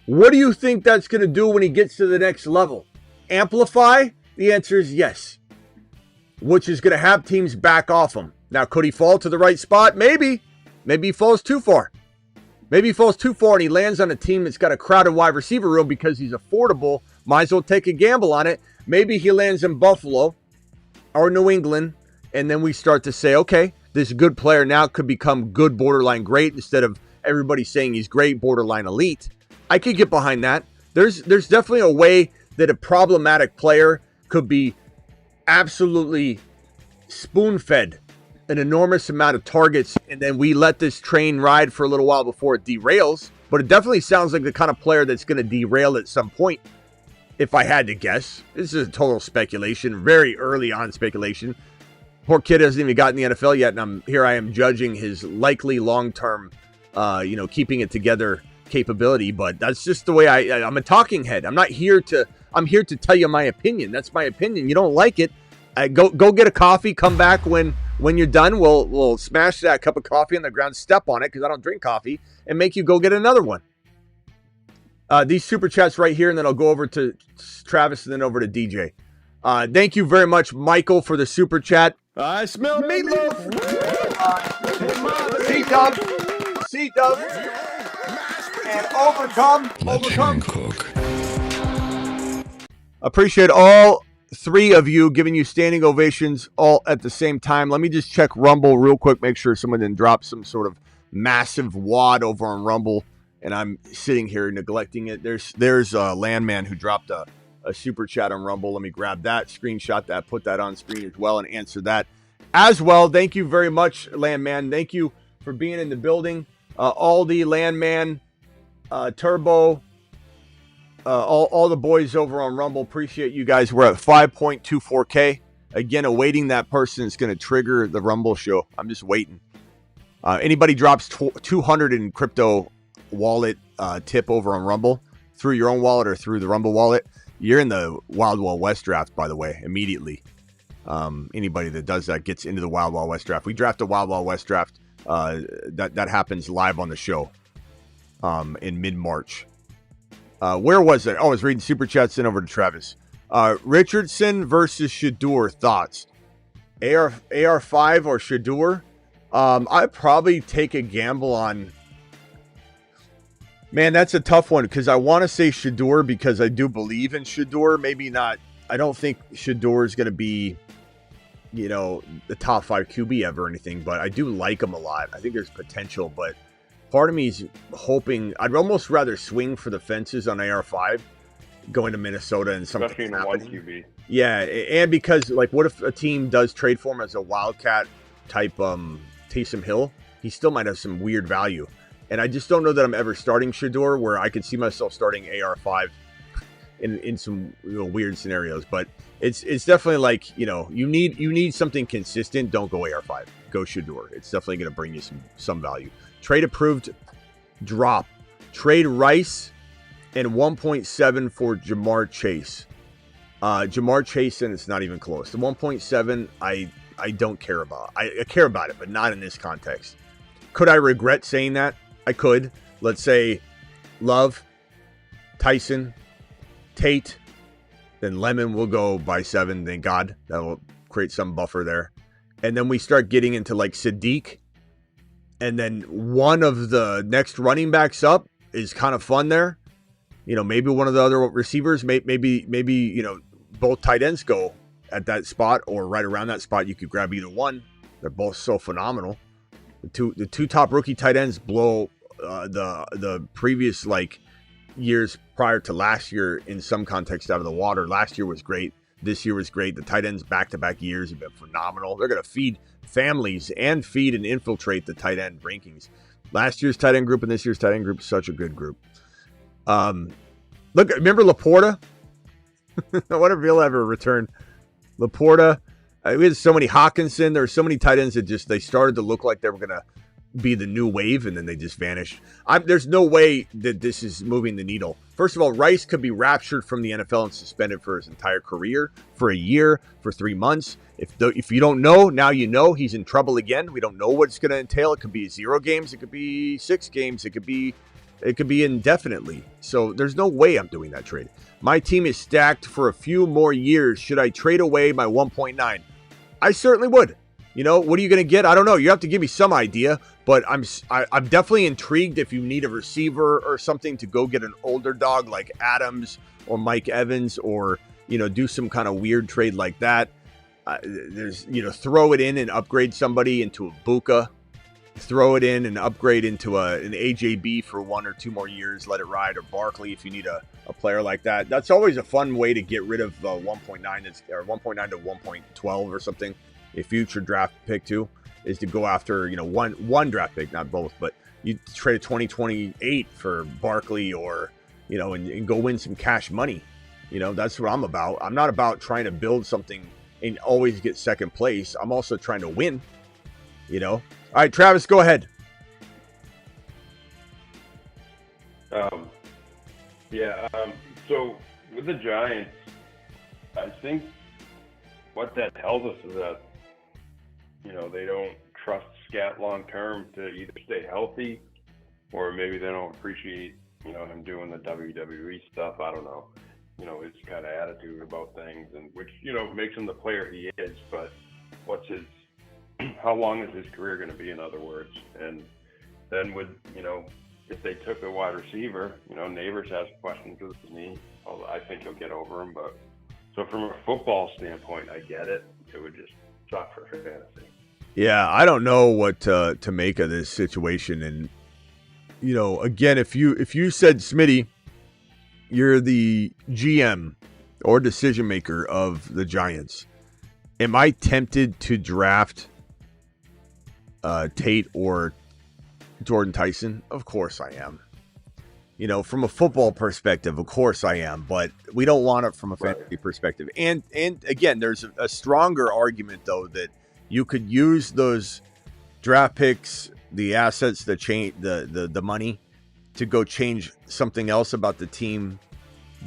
What do you think that's going to do when he gets to the next level? Amplify? The answer is yes. Which is going to have teams back off him. Now, could he fall to the right spot? Maybe. Maybe he falls too far. Maybe he falls too far and he lands on a team that's got a crowded wide receiver room because he's affordable. Might as well take a gamble on it. Maybe he lands in Buffalo or New England, and then we start to say, okay, this good player now could become good, borderline great, instead of everybody saying he's great, borderline elite. I could get behind that. There's definitely a way that a problematic player could be absolutely spoon-fed an enormous amount of targets, and then we let this train ride for a little while before it derails. But it definitely sounds like the kind of player that's going to derail at some point, if I had to guess. This is a total speculation, very early on speculation. Poor kid hasn't even gotten in the NFL yet, and I am judging his likely long-term, keeping it together capability. But that's just the way I'm a talking head. I'm here to tell you my opinion. That's my opinion. You don't like it, go get a coffee. Come back when you're done. We'll smash that cup of coffee on the ground, step on it because I don't drink coffee, and make you go get another one. These super chats right here, and then I'll go over to Travis and then over to DJ. Thank you very much, Michael, for the super chat. I smell meatloaf. C-Dub. And overcome.
Cook.
Appreciate all three of you giving you standing ovations all at the same time. Let me just check Rumble real quick, make sure someone didn't drop some sort of massive wad over on Rumble, and I'm sitting here neglecting it. There's a Landman who dropped a super chat on Rumble. Let me grab that, screenshot that, put that on screen as well, and answer that as well. Thank you very much, Landman. Thank you for being in the building. Aldi, Landman, Turbo, all the boys over on Rumble. Appreciate you guys. We're at 5.24K. Again, awaiting that person that's going to trigger the Rumble show. I'm just waiting. Anybody drops 200 in crypto wallet tip over on Rumble through your own wallet or through the Rumble wallet, you're in the Wild Wild West draft, by the way, immediately. Anybody that does that gets into the Wild Wild West draft. We draft a Wild Wild West draft. That happens live on the show in mid-March. Where was it? Oh, I was reading super chats. Sent over to Travis. Richardson versus Shedeur. Thoughts? AR5 or Shedeur? I'd probably take a gamble on. Man, that's a tough one because I want to say Shedeur because I do believe in Shedeur. Maybe not. I don't think Shedeur is going to be, the top 5 QB ever or anything, but I do like him a lot. I think there's potential, but part of me is hoping I'd almost rather swing for the fences on AR5 going to Minnesota and something.
Especially in the 1 QB.
Yeah, and because, what if a team does trade for him as a Wildcat type Taysom Hill? He still might have some weird value. And I just don't know that I'm ever starting Shedeur, where I could see myself starting AR5 in some weird scenarios. But it's definitely you need something consistent. Don't go AR5. Go Shedeur. It's definitely going to bring you some value. Trade approved. Drop. Trade Rice and 1.7 for Jahmyr Chase. Jahmyr Chase, and it's not even close. The 1.7 I don't care about. I care about it, but not in this context. Could I regret saying that? I could. Let's say Love, Tyson, Tate, then Lemon will go by 7. Thank God. That'll create some buffer there. And then we start getting into Sadiq. And then one of the next running backs up is kind of fun there. Maybe one of the other receivers, maybe both tight ends go at that spot or right around that spot. You could grab either one. They're both so phenomenal. The two top rookie tight ends blow the previous years prior to last year in some context out of the water. Last year was great. This year was great. The tight ends back-to-back years have been phenomenal. They're going to feed families and feed and infiltrate the tight end rankings. Last year's tight end group and this year's tight end group is such a good group. Look, remember Laporta? What if he'll ever return? Laporta. We had so many Hawkinson. There were so many tight ends that they started to look like they were going to be the new wave and then they just vanish. There's no way that this is moving the needle. First of all, Rice could be raptured from the NFL and suspended for his entire career, for a year, for 3 months. If you don't know, now you know. He's in trouble again. We don't know what it's going to entail. It could be 0 games. It could be 6 games. It could be indefinitely. So there's no way I'm doing that trade. My team is stacked for a few more years. Should I trade away my 1.9? I certainly would. You know, what are you going to get? I don't know. You have to give me some idea, but I'm definitely intrigued if you need a receiver or something to go get an older dog like Adams or Mike Evans, or, you know, do some kind of weird trade like that. There's, you know, throw it in and upgrade somebody into a Buka. Throw it in and upgrade into an AJB for 1 or 2 more years. Let it ride. Or Barkley if you need a player like that. That's always a fun way to get rid of 1.9 or 1.9 to 1.12 or something. A future draft pick too, is to go after, you know, one draft pick, not both, but you trade a 2028 for Barkley, or, you know, and go win some cash money. You know, that's what I'm about. I'm not about trying to build something and always get second place. I'm also trying to win, you know. All right, Travis, go ahead.
So with the Giants, I think what that tells us is that, you know, they don't trust Scat long term to either stay healthy, or maybe they don't appreciate, you know, him doing the WWE stuff. I don't know, you know, his kind of attitude about things, and which, you know, makes him the player he is. But how long is his career going to be, in other words? And then with, you know, if they took a wide receiver, you know, Neighbors has questions with his knee. I think he'll get over him, but so from a football standpoint, I get it. It would just suck for fantasy.
Yeah, I don't know what to make of this situation. And, you know, again, if you said, Smitty, you're the GM or decision maker of the Giants, am I tempted to draft Tate or Jordan Tyson? Of course I am. You know, from a football perspective, of course I am, but we don't want it from a fantasy perspective. And again, there's a stronger argument, though, that you could use those draft picks, the assets, the money, to go change something else about the team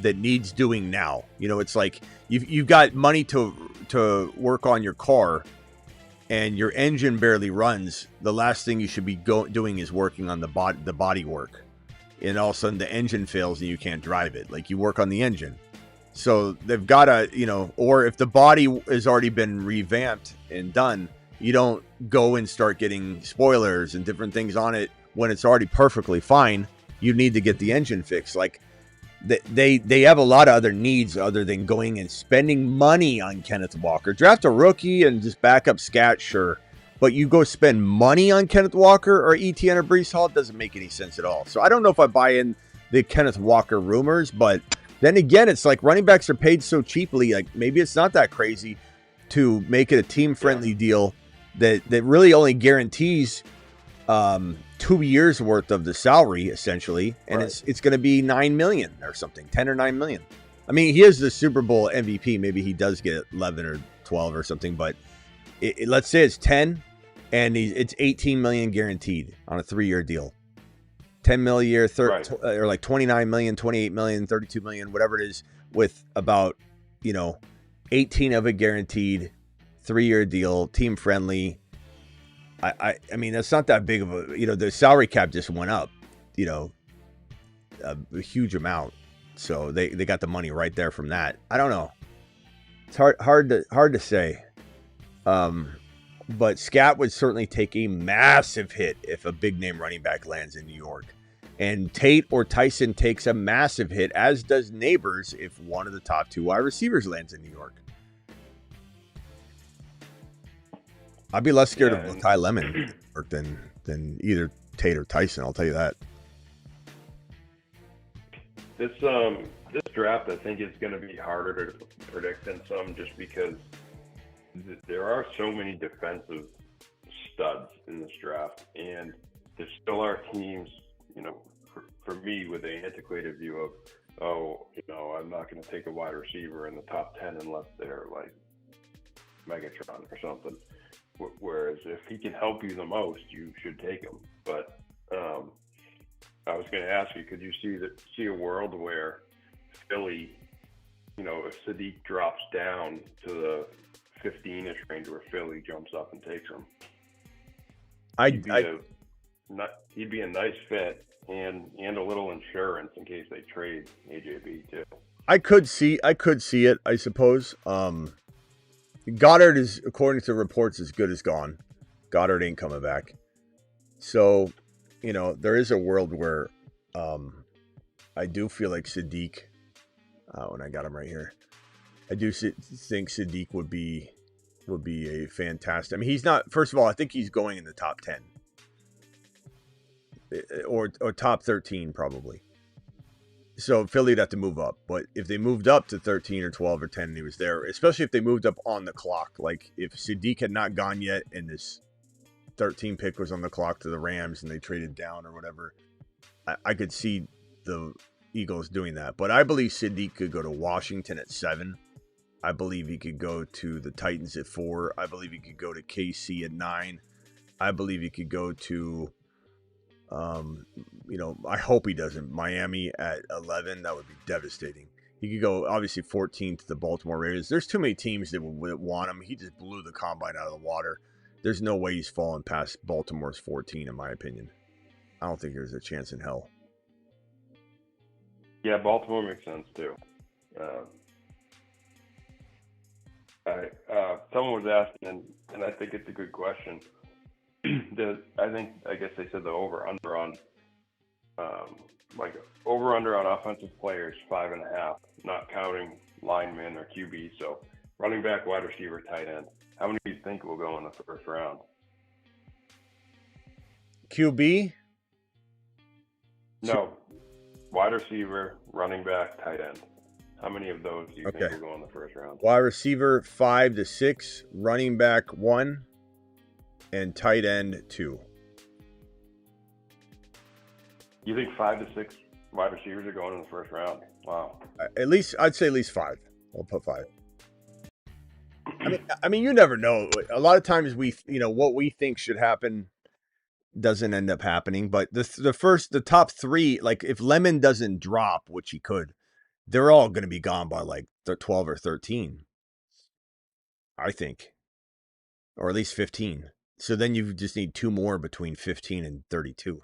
that needs doing now. You know, it's like you've got money to work on your car, and your engine barely runs. The last thing you should be doing is working on the body work. And all of a sudden the engine fails and you can't drive it. Like, you work on the engine. So they've got to, you know, or if the body has already been revamped and done, you don't go and start getting spoilers and different things on it when it's already perfectly fine. You need to get the engine fixed. Like, they have a lot of other needs other than going and spending money on Kenneth Walker. Draft a rookie and just back up Scat, sure. But you go spend money on Kenneth Walker or Etienne or Breece Hall, it doesn't make any sense at all. So I don't know if I buy in the Kenneth Walker rumors, but then again, it's like running backs are paid so cheaply. Like, maybe it's not that crazy to make it a team-friendly deal that really only guarantees 2 years worth of the salary, essentially. And it's going to be $9 million or something, 10 or 9 million. I mean, he is the Super Bowl MVP. Maybe he does get 11 or 12 or something, but let's say it's 10. And it's $18 million guaranteed on a 3-year deal. 10 million a year, or like 29 million, 28 million, 32 million, whatever it is, with about, you know, 18 of it guaranteed, 3-year deal, team friendly. I mean, that's not that big of a, you know, the salary cap just went up, you know, a huge amount. So they got the money right there from that. I don't know. It's hard to say. But Scat would certainly take a massive hit if a big name running back lands in New York. And Tate or Tyson takes a massive hit, as does Neighbors, if one of the top 2 wide receivers lands in New York. I'd be less scared of Makai Lemon than either Tate or Tyson, I'll tell you that.
This draft, I think, is going to be harder to predict than some, just because there are so many defensive studs in this draft, and there still are teams, you know, for me, with the antiquated view of, you know, I'm not going to take a wide receiver in the top 10 unless they're like Megatron or something. Whereas if he can help you the most, you should take him. But I was going to ask you, could you see a world where Philly, if Sadiq drops down to the 15-ish range, where Philly jumps up and takes him? He'd be a nice fit and a little insurance in case they trade AJB too.
I could see it, I suppose. Goddard is, according to reports, as good as gone. Goddard ain't coming back. So, there is a world where I do feel like Sadiq, when I got him right here, I do think Sadiq would be a fantastic. I mean, he's not. First of all, I think he's going in the top 10 or top 13 probably. So Philly'd have to move up, but if they moved up to 13 or 12 or 10, and he was there, especially if they moved up on the clock, like if Sadiq had not gone yet and this 13 pick was on the clock to the Rams and they traded down or whatever, I could see the Eagles doing that. But I believe Sadiq could go to Washington at 7. I believe he could go to the Titans at 4. I believe he could go to KC at 9. I believe he could go to, I hope he doesn't, Miami at 11. That would be devastating. He could go, obviously, 14 to the Baltimore Ravens. There's too many teams that would want him. He just blew the combine out of the water. There's no way he's falling past Baltimore's 14, in my opinion. I don't think there's a chance in hell.
Yeah, Baltimore makes sense too. Someone was asking, and I think it's a good question. I guess they said the over/under on, over/under on offensive players 5.5, not counting linemen or QBs. So running back, wide receiver, tight end. How many do you think will go in the first round?
QB?
No, wide receiver, running back, tight end. How many of those do you think will go in the first round?
Wide receiver 5 to 6, running back 1, and tight end 2.
You think 5 to 6 wide receivers are going in the first round? Wow.
I'd say at least 5. I'll put 5. I mean, you never know. A lot of times what we think should happen doesn't end up happening. But the top 3, like if Lemon doesn't drop, which he could, they're all going to be gone by like 12 or 13, I think, or at least 15. So then you just need 2 more between 15 and 32.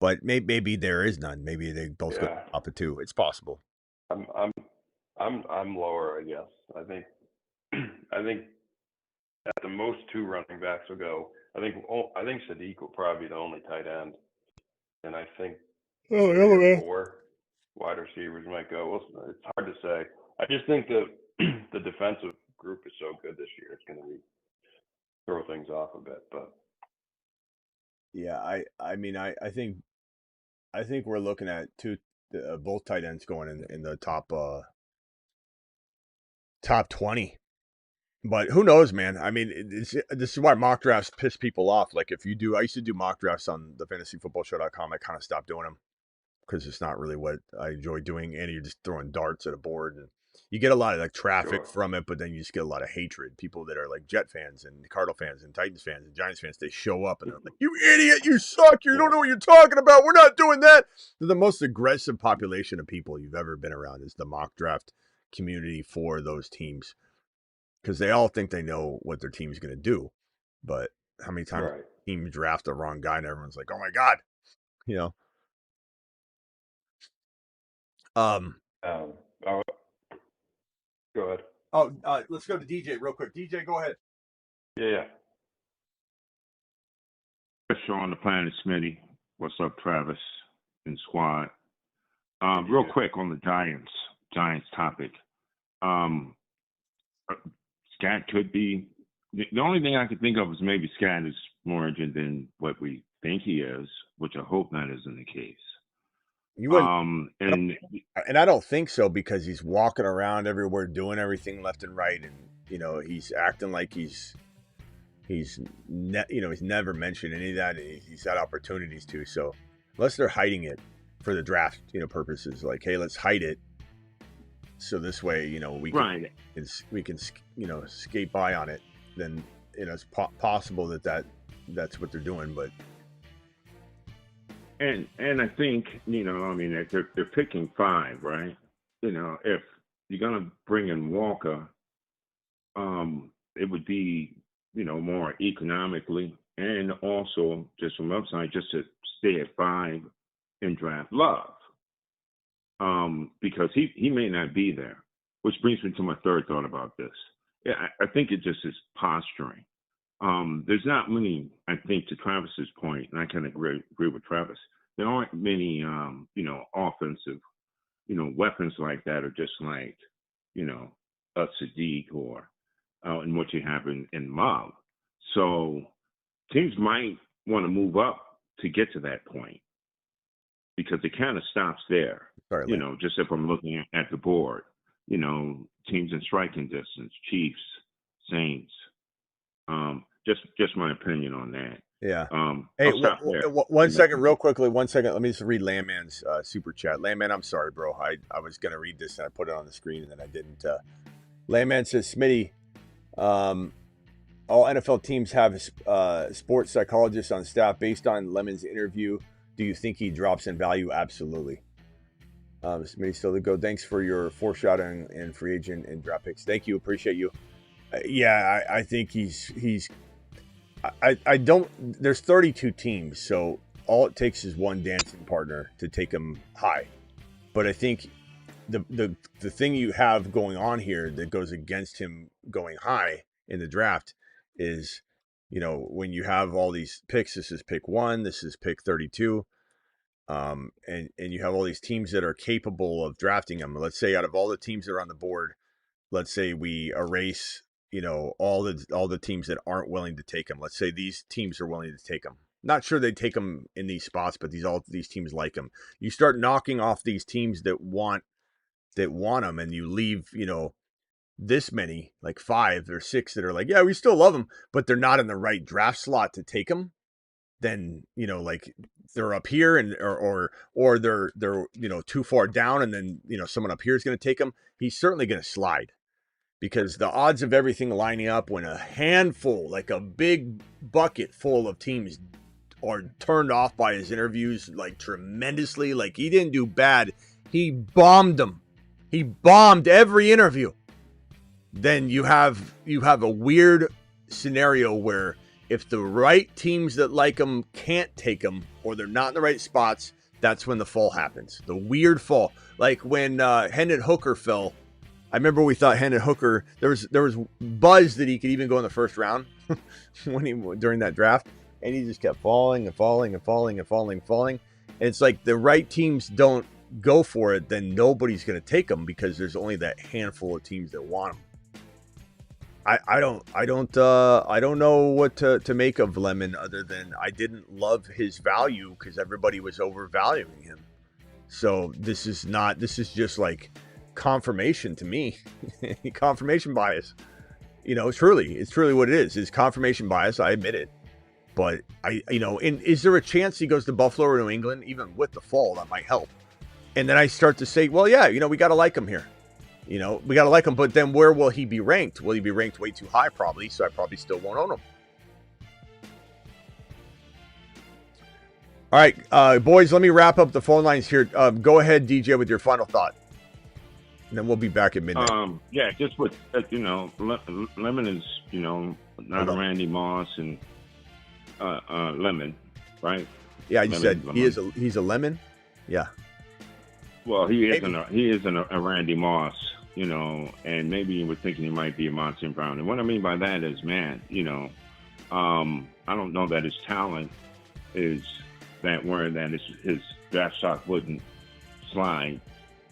But maybe there is none. Maybe they both go up at 2. It's possible.
I'm lower, I guess. I think at the most 2 running backs will go. I think Sadiq will probably be the only tight end, and I think 4 wide receivers might go. Well, it's hard to say. I just think the defensive group is so good this year. It's going to throw things off a bit. But
yeah, I think we're looking at both tight ends going in the top 20. But who knows, man? I mean, this is why mock drafts piss people off. Like I used to do mock drafts on the fantasyfootballshow.com. I kind of stopped doing them because it's not really what I enjoy doing. And you're just throwing darts at a board, and you get a lot of like traffic from it, but then you just get a lot of hatred. People that are like Jet fans and Cardinal fans and Titans fans and Giants fans, they show up and they're like, "You idiot! You suck! You don't know what you're talking about. We're not doing that." They're the most aggressive population of people you've ever been around is the mock draft community for those teams. Because they all think they know what their team's going to do. But how many times teams draft the wrong guy and everyone's like, oh, my God.
Go ahead.
Let's go to DJ real quick. DJ, go ahead.
Yeah.
Show on the planet, Smitty. What's up, Travis and squad? Real quick on the Giants topic. Scat could be the only thing I could think of is maybe Scat is more injured than what we think he is, which I hope that isn't the case.
And I don't think so because he's walking around everywhere doing everything left and right, and he's acting like he's never mentioned any of that, and he's had opportunities to. So unless they're hiding it for the draft purposes, like, hey, let's hide it. So this way, we can skate by on it. Then it's possible that's what they're doing, but.
And I think, they're picking 5, right? If you're going to bring in Walker, it would be, more economically and also just from upside, just to stay at 5 and draft Love. Because he may not be there, which brings me to my third thought about this. Yeah, I think it just is posturing. There's not many, I think, to Travis's point, and I kind of agree with Travis. There aren't many, offensive, weapons like that, or just like, a Sadiq or in what you have in Mob. So teams might want to move up to get to that point because it kind of stops there.
Sorry,
just if I'm looking at the board, teams in striking distance, Chiefs, Saints. Just my opinion on that.
Yeah. Hey, 1 second, real quickly. 1 second. Let me just read Landman's super chat. Landman, I'm sorry, bro. I was going to read this and I put it on the screen and then I didn't. Landman says, Smitty, all NFL teams have sports psychologists on staff. Based on Lemon's interview, do you think he drops in value? Absolutely. Smitty still to go. Thanks for your foreshadowing and free agent and draft picks. Thank you. Appreciate you. I think he's I don't. There's 32 teams, so all it takes is one dancing partner to take him high. But I think the thing you have going on here that goes against him going high in the draft is, when you have all these picks. This is pick 1. This is pick 32. And you have all these teams that are capable of drafting him. Let's say out of all the teams that are on the board, let's say we erase. All the teams that aren't willing to take him. Let's say these teams are willing to take him. Not sure they take him in these spots, but these teams like him. You start knocking off these teams that want him, and you leave this many, like 5 or 6 that are like, yeah, we still love him, but they're not in the right draft slot to take him. Then like they're up here and or they're too far down, and then someone up here is going to take him. He's certainly going to slide. Because the odds of everything lining up when a handful, like a big bucket full of teams are turned off by his interviews, like tremendously, like he didn't do bad. He bombed them. He bombed every interview. Then you have a weird scenario where if the right teams that like him can't take him or they're not in the right spots, that's when the fall happens. The weird fall. Like when Hendon Hooker fell. I remember we thought Hendon Hooker, there was buzz that he could even go in the first round during that draft, and he just kept falling and falling and falling and falling and falling. And it's like the right teams don't go for it, then nobody's going to take him because there's only that handful of teams that want him. I don't know what to make of Lemon other than I didn't love his value because everybody was overvaluing him. So this is just like confirmation to me. Confirmation bias. It's truly what it is. It's confirmation bias. I admit it. But is there a chance he goes to Buffalo or New England? Even with the fall, that might help. And then I start to say, well, yeah, we got to like him here. We got to like him. But then where will he be ranked? Will he be ranked way too high? Probably. So I probably still won't own him. All right, boys, let me wrap up the phone lines here. Go ahead, DJ, with your final thought. And then we'll be back at midnight.
Just with, Lemon is, not a Randy Moss and Lemon, right?
Yeah, you said he's a Lemon? Yeah.
Well, he isn't a Randy Moss, and maybe you were thinking he might be a Monty Brown. And what I mean by that is, man, I don't know that his talent is that where that his draft stock wouldn't slide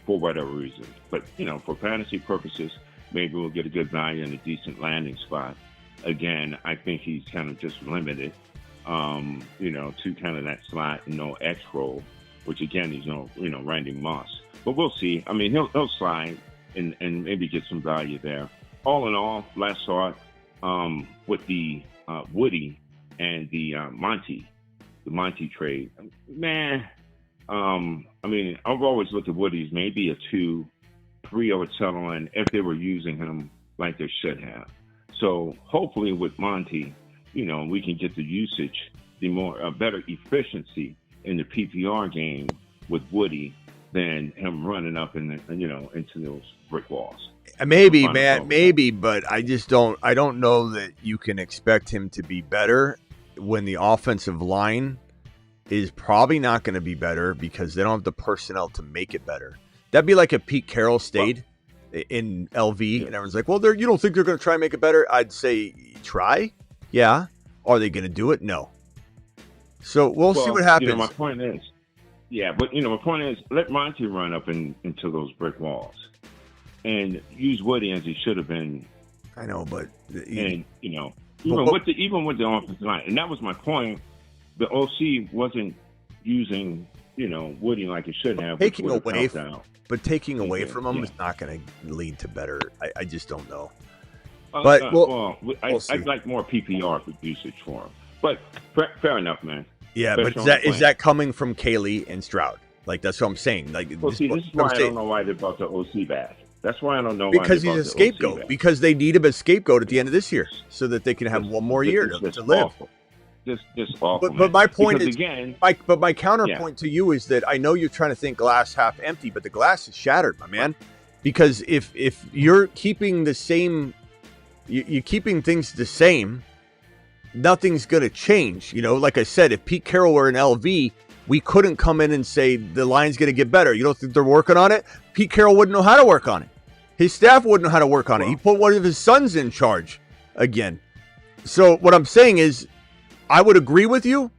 for whatever reason. But, for fantasy purposes, maybe we'll get a good value and a decent landing spot. Again, I think he's kind of just limited, to kind of that slot, X role, which again, he's Randy Moss. But we'll see. I mean, he'll slide and maybe get some value there. All in all, last thought, with the Woody and the Monty trade, man. I've always looked at Woody's maybe a 2-3 I would settle on if they were using him like they should have. So hopefully with Monty, we can get the usage, better efficiency in the PPR game with Woody than him running up into those brick walls.
Maybe, man, maybe, but I don't know that you can expect him to be better when the offensive line is probably not going to be better because they don't have the personnel to make it better. That'd be like if Pete Carroll stayed in LV and everyone's like, well, you don't think they're going to try and make it better? I'd say try. Yeah. Are they going to do it? No. So we'll see what happens.
My point is, let Monty run up into those brick walls and use Woody as he should have been.
I know, but
even with the offensive line, and that was my point. The OC wasn't using Woody like it should have.
Taking away from him is not going to lead to better. I just don't know. But
I'd like more PPR usage for him. But fair enough, man.
Yeah, but is that coming from Kaylee and Stroud? Like, that's what I'm saying. Like,
this is why I don't know why they brought the OC back. That's why I don't know.
Because he's a scapegoat. Because they need him as scapegoat at the end of this year, so that they can have one more year to live.
Awful. Just awful.
But my point
because
is,
again,
my counterpoint to you is that I know you're trying to think glass half empty, but the glass is shattered, my man. Because if you're keeping the same, you're keeping things the same, nothing's going to change. Like I said, if Pete Carroll were in LV, we couldn't come in and say the line's going to get better. You don't think they're working on it? Pete Carroll wouldn't know how to work on it. His staff wouldn't know how to work on it. He put one of his sons in charge again. So what I'm saying is, I would agree with you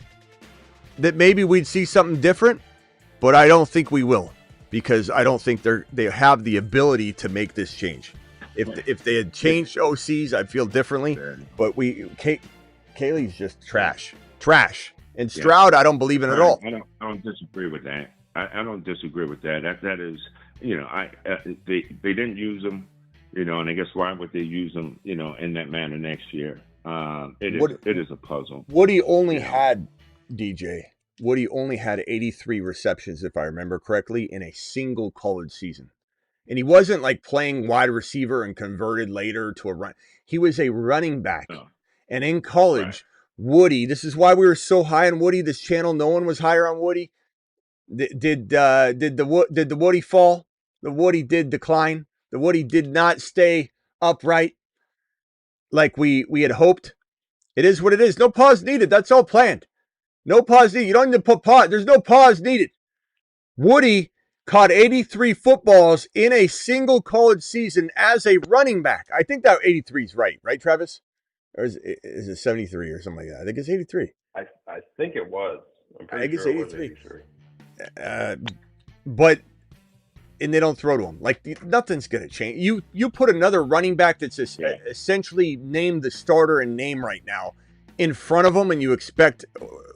that maybe we'd see something different, but I don't think we will because I don't think they have the ability to make this change. If they had changed OCs, I'd feel differently. But Kaylee's just trash. And Stroud, I don't believe in at all.
I don't disagree with that. I don't disagree with that. That is, they didn't use them, and I guess why would they use them, in that manner next year? It is a puzzle.
Woody only had 83 receptions, if I remember correctly, in a single college season. And he wasn't like playing wide receiver and converted later to a run. He was a running back. Oh. And in college, Woody, this is why we were so high on Woody. This channel, no one was higher on Woody. Did the Woody fall? The Woody did decline. The Woody did not stay upright like we had hoped. It is what it is. No pause needed. That's all planned. No pause needed. You don't need to put pause. There's no pause needed. Woody caught 83 footballs in a single college season as a running back. I think that 83 is right, Travis? Or is it 73 or something like that? I think it's 83.
I think it was.
I think it's 83. But and they don't throw to him. Like, nothing's going to change. You put another running back that's essentially named the starter in name right now in front of him, and you expect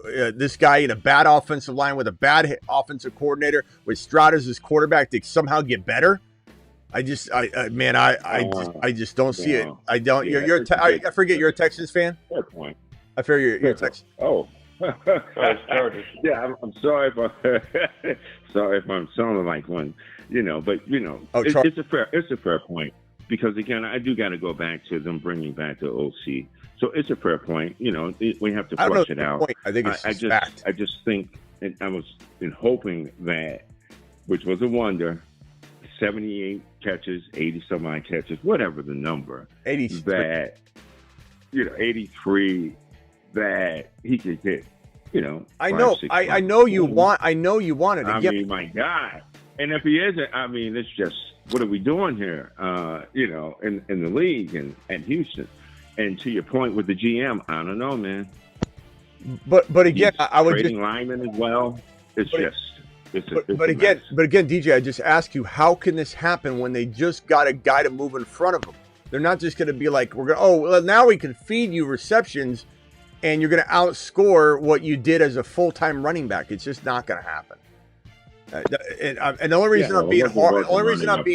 this guy in a bad offensive line with a bad offensive coordinator with Stroud as his quarterback to somehow get better. I just don't see it. I don't. I forget you're a Texans fan.
Fair point.
I figure you're a Texans.
Oh. Yeah, I'm sorry if I'm sounding like one. It's a fair point because again, I do got to go back to them bringing back the OC. So it's a fair point. We have to flush it out.
I think it's fact.
I just think, and I was hoping that, which was a wonder, 78 catches, 80 some odd catches, whatever the number,
83.
That 83 that he could get.
I know you want it.
I mean, my God. And if he isn't, I mean, it's just, what are we doing here? In the league and Houston. And to your point with the GM, I don't know, man.
But again, I would
trading linemen as well.
But again, DJ, I just ask you, how can this happen when they just got a guy to move in front of them? They're not just going to be like, now we can feed you receptions, and you're going to outscore what you did as a full-time running back. It's just not going to happen. And the only reason I'm being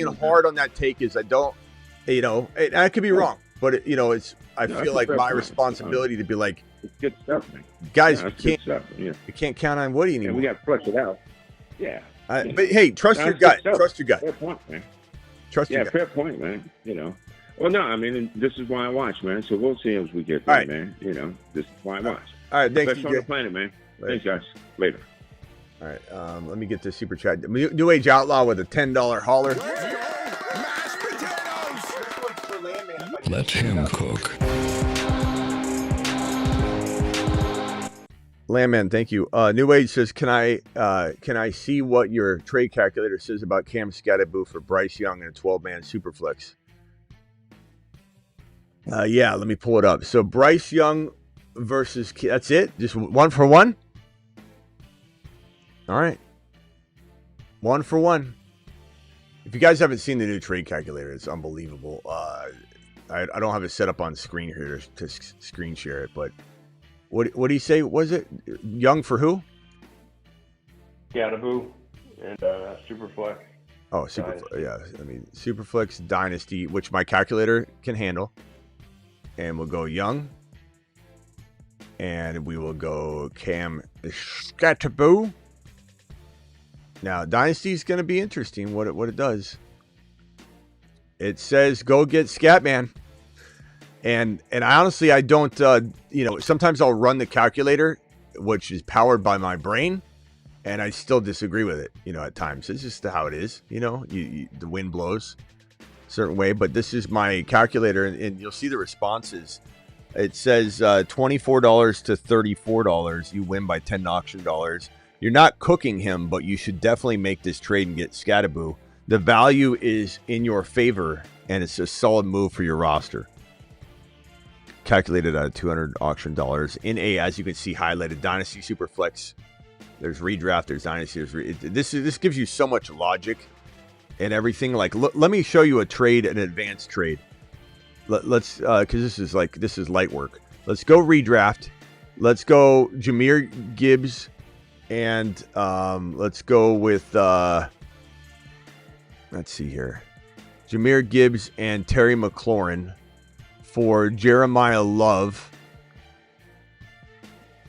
hard on that take is I don't, and I could be wrong, but I feel like my responsibility to be like,
it's good stuff, man.
Guys, you can't count on Woody anymore.
And we got to flush it out. Yeah.
But hey, trust your gut. Trust your gut.
Fair point, man.
Trust your gut.
Fair point, man. Well, no, I mean, this is why I watch, man. So we'll see as we get there,
right,
man. You know, this is why I watch.
All right, thanks,
Best on the planet, man. Thanks, guys. Later.
All right, let me get this super chat. New Age Outlaw with a $10 hauler.
Let him cook.
Landman, thank you. New Age says, can I see what your trade calculator says about Cam Scatterboo for Bryce Young in a 12-man superflex? Yeah, let me pull it up. So Bryce Young versus, that's it? Just 1 for 1? All right. 1 for 1. If you guys haven't seen the new trade calculator, it's unbelievable. I don't have it set up on screen here to screen share it, but what do you say? Was it Young for who?
Scatterboo and Superflex.
Oh, Superflex. Yeah, I mean Superflex Dynasty, which my calculator can handle, and we'll go Young, and we will go Cam Scatterboo. Now Dynasty is going to be interesting. What it does. It says go get Scatman. And I honestly, I don't, sometimes I'll run the calculator, which is powered by my brain, and I still disagree with it, at times. It's just how it is, the wind blows a certain way. But this is my calculator, and you'll see the responses. It says $24 to $34. You win by $10 auction dollars. You're not cooking him, but you should definitely make this trade and get Scatterboo. The value is in your favor, and it's a solid move for your roster. Calculated at $200 auction dollars in as you can see, highlighted Dynasty Superflex. There's redraft, there's Dynasty. This gives you so much logic and everything. Like, let me show you a trade, an advanced trade. Let's because this is light work. Let's go redraft. Let's go Jahmyr Gibbs, and let's go with let's see here, Jahmyr Gibbs and Terry McLaurin for Jeremiah Love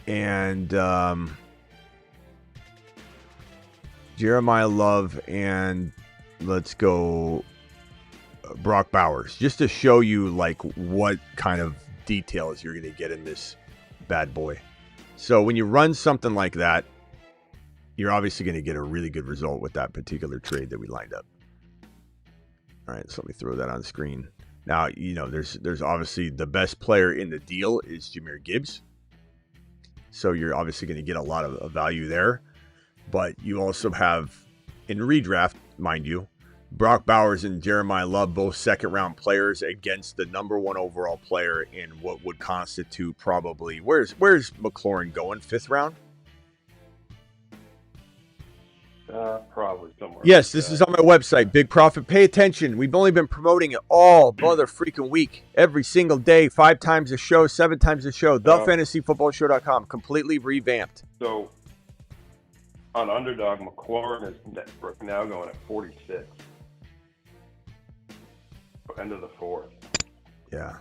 and Jeremiah Love, and let's go Brock Bowers, just to show you like what kind of details you're going to get in this bad boy. So when you run something like that, you're obviously going to get a really good result with that particular trade that we lined up. All right, so let me throw that on screen. Now, there's obviously the best player in the deal is Jahmyr Gibbs. So you're obviously going to get a lot of value there. But you also have, in redraft, mind you, Brock Bowers and Jeremiah Love, both second-round players against the number 1 overall player in what would constitute probably, where's McLaurin going, 5th round?
Probably somewhere.
Yes, this is on my website, Big Profit. Pay attention. We've only been promoting it all mother freaking week, every single day, 5 times a show, 7 times a show. TheFantasyFootballShow.com, completely revamped.
So on Underdog, McLaurin is now going at 46. End of the 4th.
Yeah.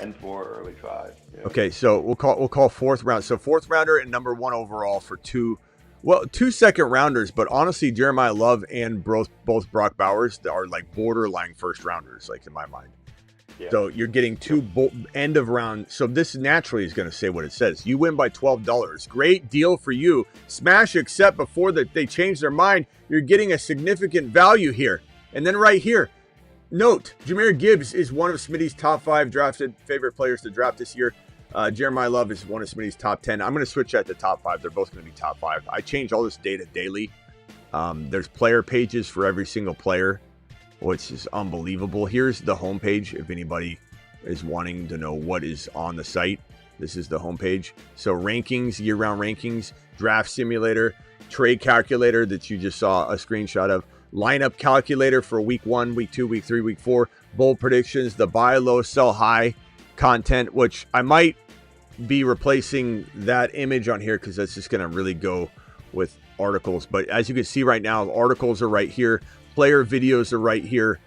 End 4, early 5. Yeah.
Okay, so we'll call 4th round. So 4th rounder and number 1 overall for 2 second rounders, but honestly, Jeremiah Love and both Brock Bowers are like borderline first rounders, like in my mind. Yeah. So you're getting 2 end of round. So this naturally is going to say what it says. You win by $12. Great deal for you. Smash accept before they change their mind. You're getting a significant value here. And then right here, note, Jahmyr Gibbs is one of Smitty's top 5 drafted favorite players to draft this year. Jeremiah Love is one of Smitty's top 10. I'm going to switch that to top 5. They're both going to be top 5. I change all this data daily. There's player pages for every single player, which is unbelievable. Here's the homepage if anybody is wanting to know what is on the site. This is the homepage. So rankings, year-round rankings, draft simulator, trade calculator that you just saw a screenshot of, lineup calculator for week 1, week 2, week 3, week 4, bold predictions, the buy low, sell high content, which I might be replacing that image on here because that's just going to really go with articles. But as you can see right now, articles are right here, player videos are right here,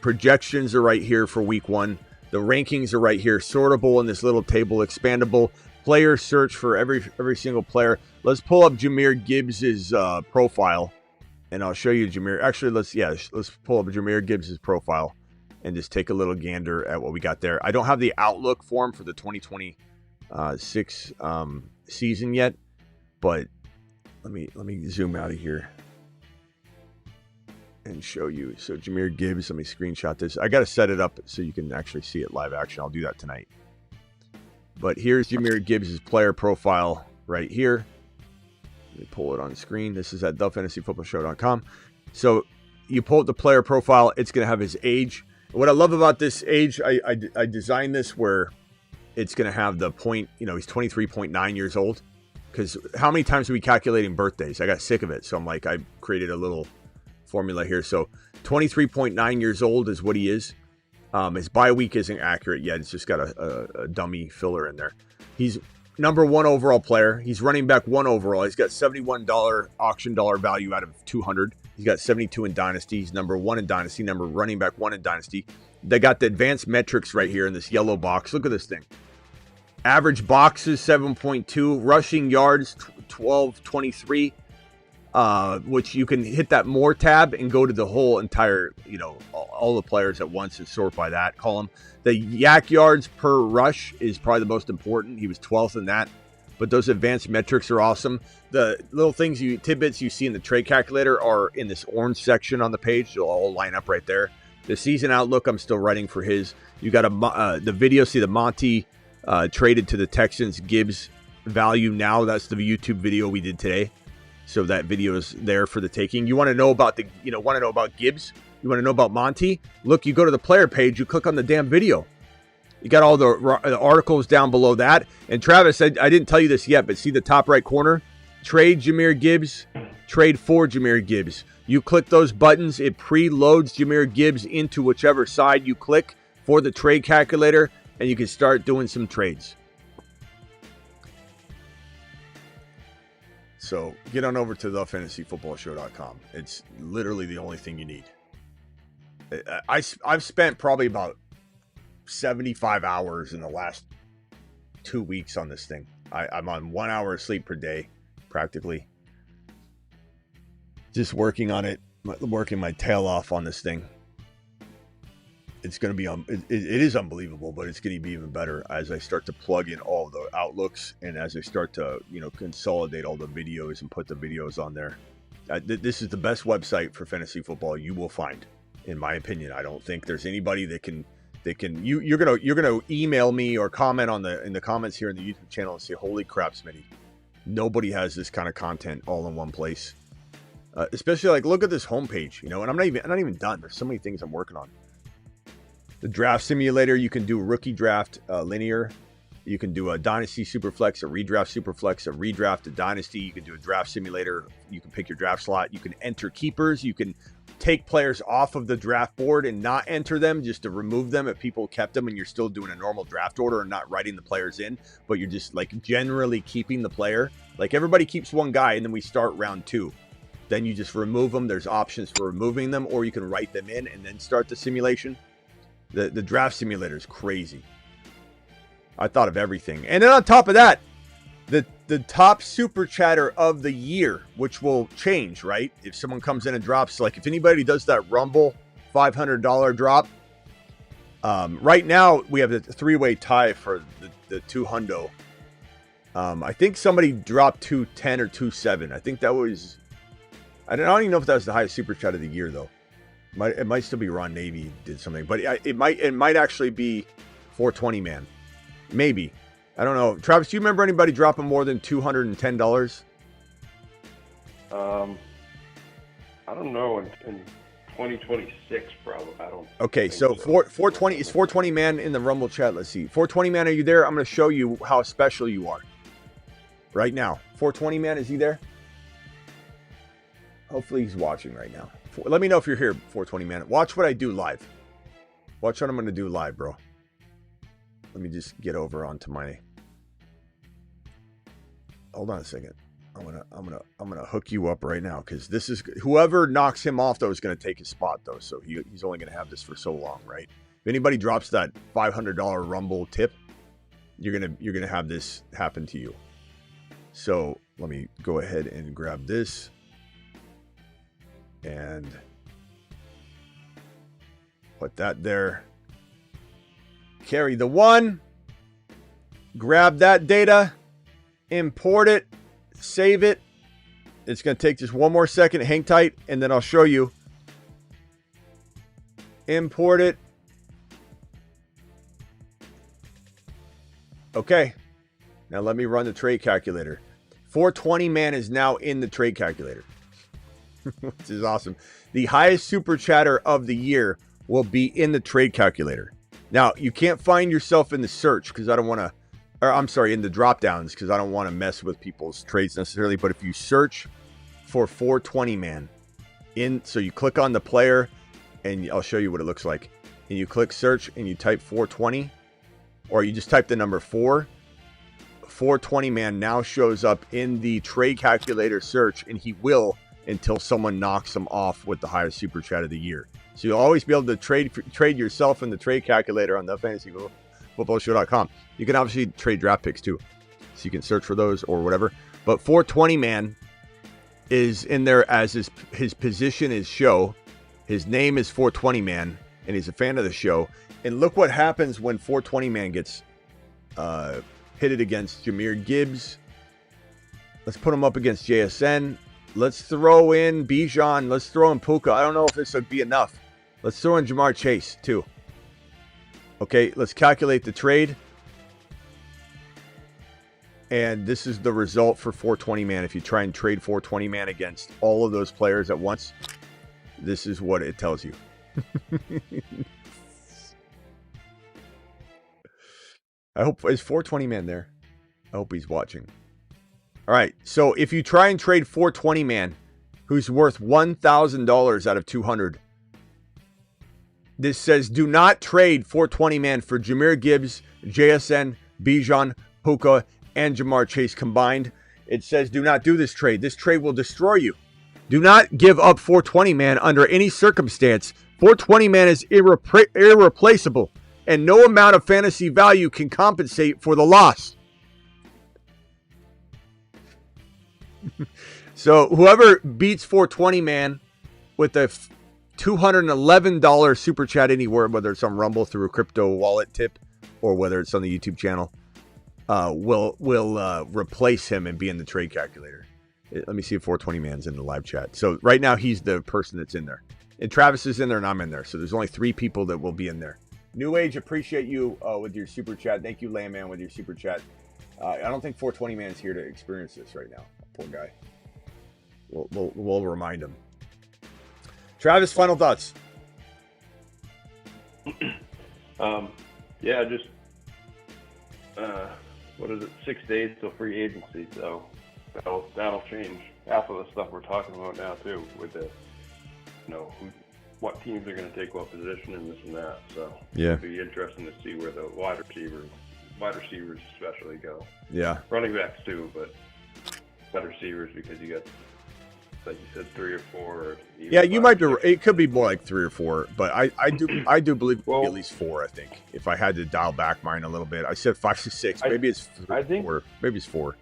projections are right here for week 1, the rankings are right here, sortable in this little table, expandable, player search for every single player. Let's pull up Jahmyr Gibbs's profile, and I'll show you Jahmyr. Actually, let's pull up Jahmyr Gibbs's profile, and just take a little gander at what we got there. I don't have the outlook for him for the 2026 season yet, but let me zoom out of here and show you. So Jahmyr Gibbs, let me screenshot this. I got to set it up so you can actually see it live action. I'll do that tonight. But here's Jahmyr Gibbs' player profile right here. Let me pull it on screen. This is at thefantasyfootballshow.com. So you pull up the player profile. It's going to have his age. What I love about this age, I designed this where it's going to have the point, he's 23.9 years old. Because how many times are we calculating birthdays? I got sick of it. So I'm like, I created a little formula here. So 23.9 years old is what he is. His bye week isn't accurate yet. It's just got a dummy filler in there. He's number 1 overall player. He's running back 1 overall. He's got $71 auction dollar value out of 200. He's got 72 in Dynasty. He's number 1 in Dynasty, running back 1 in Dynasty. They got the advanced metrics right here in this yellow box. Look at this thing. Average boxes, 7.2. Rushing yards, 12.23. Which you can hit that more tab and go to the whole entire, all the players at once and sort by that column. The yak yards per rush is probably the most important. He was 12th in that, but those advanced metrics are awesome. The little tidbits you see in the trade calculator are in this orange section on the page. They'll all line up right there. The season outlook, I'm still writing for his. You got the video, see the Monty traded to the Texans Gibbs value now. That's the YouTube video we did today. So that video is there for the taking. You want to know about Gibbs? You want to know about Monty? Look, you go to the player page, you click on the damn video. You got all the articles down below that. And Travis, I didn't tell you this yet, but see the top right corner? Trade Jahmyr Gibbs, trade for Jahmyr Gibbs. You click those buttons, it preloads Jahmyr Gibbs into whichever side you click for the trade calculator, and you can start doing some trades. So get on over to thefantasyfootballshow.com. It's literally the only thing you need. I've spent probably about 75 hours in the last 2 weeks on this thing. I'm on 1 hour of sleep per day, practically. Just working on it, working my tail off on this thing. It's going to be, it is unbelievable, but it's going to be even better as I start to plug in all the outlooks and as I start to, consolidate all the videos and put the videos on there. This is the best website for fantasy football you will find, in my opinion. I don't think there's anybody that can. You're gonna email me or comment in the comments here in the YouTube channel and say, "Holy crap, Smitty! Nobody has this kind of content all in one place." Especially look at this homepage, and I'm not even done. There's so many things I'm working on. The draft simulator, you can do rookie draft linear. You can do a dynasty superflex, a redraft superflex, a redraft, a dynasty. You can do a draft simulator. You can pick your draft slot. You can enter keepers. You can take players off of the draft board and not enter them, just to remove them if people kept them and you're still doing a normal draft order and not writing the players in, but you're just generally keeping the player. Everybody keeps one guy and then we start round 2. Then you just remove them. There's options for removing them, or you can write them in and then start the simulation. The draft simulator is crazy. I thought of everything. And then on top of that, the top super chatter of the year, which will change, right? If someone comes in and drops, if anybody does that Rumble $500 drop, right now we have a 3-way tie for the 200. I think somebody dropped 210 or 27. I think that was, I don't even know if that was the highest super chat of the year though. It might still be Ron Navy did something, but it might actually be 420 man. Maybe. I don't know. Travis, do you remember anybody dropping more than $210?
I don't know. In 2026, probably. I don't.
Okay, so 420 is 420 man in the Rumble chat. Let's see. 420 man, are you there? I'm going to show you how special you are right now. 420 man, is he there? Hopefully he's watching right now. Let me know if you're here, 420 man. Watch what I do live. Watch what I'm going to do live, bro. Let me just get over onto my. Hold on a second. I'm gonna hook you up right now, because this is whoever knocks him off though is gonna take his spot though. So he's only gonna have this for so long, right? If anybody drops that $500 Rumble tip, you're gonna have this happen to you. So let me go ahead and grab this. And Put that there. Carry the 1. Grab that data. Import it. Save it. It's going to take just one more second. Hang tight, and then I'll show you. Import it. Okay. Now let me run the trade calculator. 420 man is now in the trade calculator, which is awesome. The highest super chatter of the year will be in the trade calculator. Now, you can't find yourself in the search because I don't want to, or I'm sorry, in the drop downs because I don't want to mess with people's trades necessarily. But if you search for 420 man so you click on the player and I'll show you what it looks like. And you click search and you type 420, or you just type the number 4. 420 man now shows up in the trade calculator search, and he will until someone knocks him off with the highest super chat of the year. So you'll always be able to trade yourself in the trade calculator on the fantasyfootballshow.com. You can obviously trade draft picks too, so you can search for those or whatever. But 420 man is in there as his position is show. His name is 420 man, and he's a fan of the show. And look what happens when 420 man gets pitted against Jahmyr Gibbs. Let's put him up against JSN. Let's throw in Bijan. Let's throw in Puka. I don't know if this would be enough. Let's throw in Ja'Marr Chase too. Okay, let's calculate the trade. And this is the result for 420 man. If you try and trade 420 man against all of those players at once, this is what it tells you. I hope, is 420 man there? I hope he's watching. All right, so if you try and trade 420 man, who's worth $1,000 out of 200, this says do not trade 420 man for Jahmyr Gibbs, JSN, Bijan, Puka, and Ja'Marr Chase combined. It says do not do this trade. This trade will destroy you. Do not give up 420 man under any circumstance. 420 man is irreplaceable, and no amount of fantasy value can compensate for the loss. So whoever beats 420 man with a $211 super chat anywhere, whether it's on Rumble through a crypto wallet tip or whether it's on the YouTube channel, will replace him and be in the trade calculator. Let me see if 420 man's in the live chat. So right now he's the person that's in there, and Travis is in there and I'm in there. So there's only 3 people that will be in there. New Age, appreciate you with your super chat. Thank you, Layman, with your super chat. I don't think 420 man is here to experience this right now. Poor guy. We'll remind him. Travis, final thoughts.
Yeah, just what is it? 6 days till free agency, so that'll change half of the stuff we're talking about now too, with the what teams are going to take what position and this and that. So
yeah,
it'll be interesting to see where the wide receivers especially go.
Yeah,
running backs too, but wide receivers because you got, like you said, 3 or 4. Or
yeah, you might be. It could be more like 3 or 4, but I do believe at least 4. I think if I had to dial back mine a little bit, I said 5 to 6. Maybe it's 4. Maybe it's 4.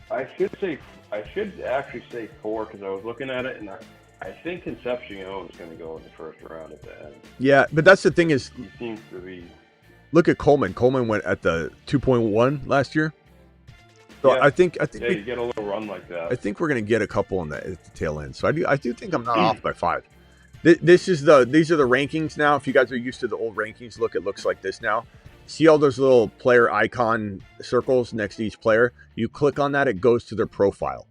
I should actually say 4 because I was looking at it and I think Concepcion is going to go in the first round at the end. Yeah,
but that's the thing is,
he seems to be.
Look at Coleman. Coleman went at the 2.1 last year. So yeah. I think
you get a little run like that.
I think we're going to get a couple at the tail end. So I do think I'm not off by 5. These are the rankings now. If you guys are used to the old rankings, it looks like this now. See all those little player icon circles next to each player? You click on that, it goes to their profile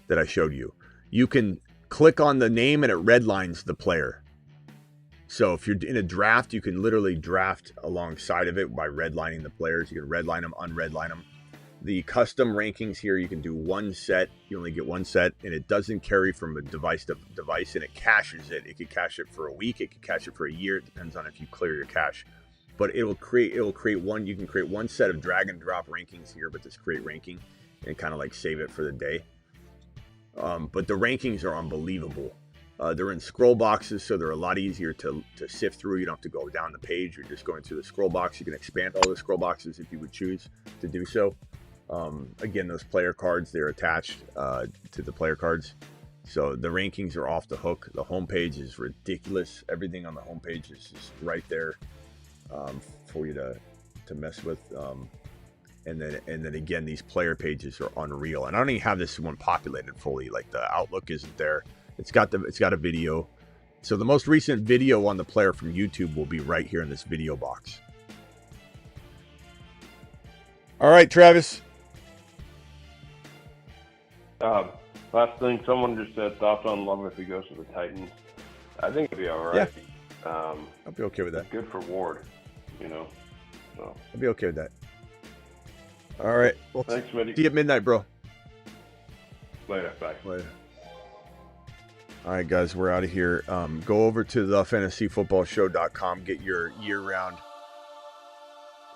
that I showed you. You can click on the name and it redlines the player. So if you're in a draft, you can literally draft alongside of it by redlining the players. You can redline them, unredline them. The custom rankings here, you can do 1 set. You only get 1 set, and it doesn't carry from a device to device, and it caches it. It could cache it for a week. It could cache it for a year. It depends on if you clear your cache. But it will create one. You can create 1 set of drag and drop rankings here, but just create ranking and kind of like save it for the day. But the rankings are unbelievable. They're in scroll boxes, so they're a lot easier to sift through. You don't have to go down the page. You're just going through the scroll box. You can expand all the scroll boxes if you would choose to do so. Again, those player cards, they're attached to the player cards. So the rankings are off the hook. The homepage is ridiculous. Everything on the homepage is just right there for you to mess with. And then again, these player pages are unreal. And I don't even have this one populated fully. Like the Outlook isn't there. It's got a video. So the most recent video on the player from YouTube will be right here in this video box. All right, Travis.
Last thing, someone just said thoughts on Love if he goes to the Titans. I think it'd be all right.
Yeah. I'll be okay with that.
Good for Ward, you know. So
I'll be okay with that. All right. Well,
thanks, Smitty.
See you at midnight, bro.
Later. Bye.
Later. All right, guys, we're out of here. Go over to thefantasyfootballshow.com. Get your year-round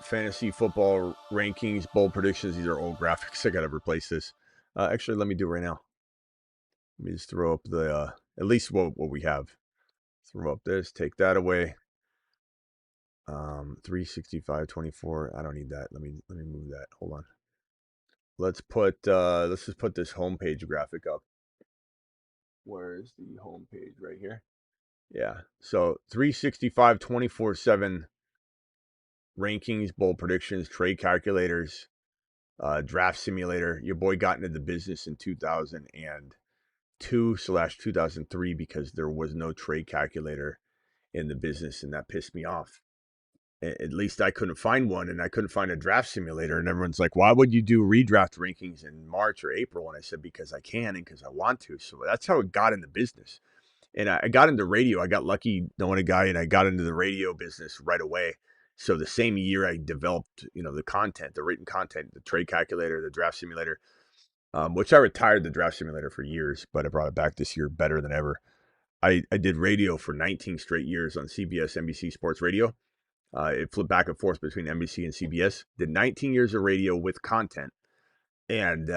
fantasy football rankings, bold predictions. These are old graphics. I got to replace this. Actually, let me do it right now. Let me just throw up the at least what we have. Throw up this. Take that away. 365, 24. I don't need that. Let me move that. Hold on. Let's just put this homepage graphic up. Where's the homepage? Right here. Yeah. So 365, 24/7 rankings, bold predictions, trade calculators, draft simulator. Your boy got into the business in 2002/2003 because there was no trade calculator in the business, and that pissed me off. At least I couldn't find one, and I couldn't find a draft simulator. And everyone's like, why would you do redraft rankings in March or April? And I said, because I can and because I want to. So that's how it got into business. And I got into radio. I got lucky knowing a guy, and I got into the radio business right away. So the same year I developed, the content, the written content, the trade calculator, the draft simulator, which I retired the draft simulator for years, but I brought it back this year better than ever. I did radio for 19 straight years on CBS, NBC Sports Radio. It flipped back and forth between NBC and CBS. Did 19 years of radio with content. And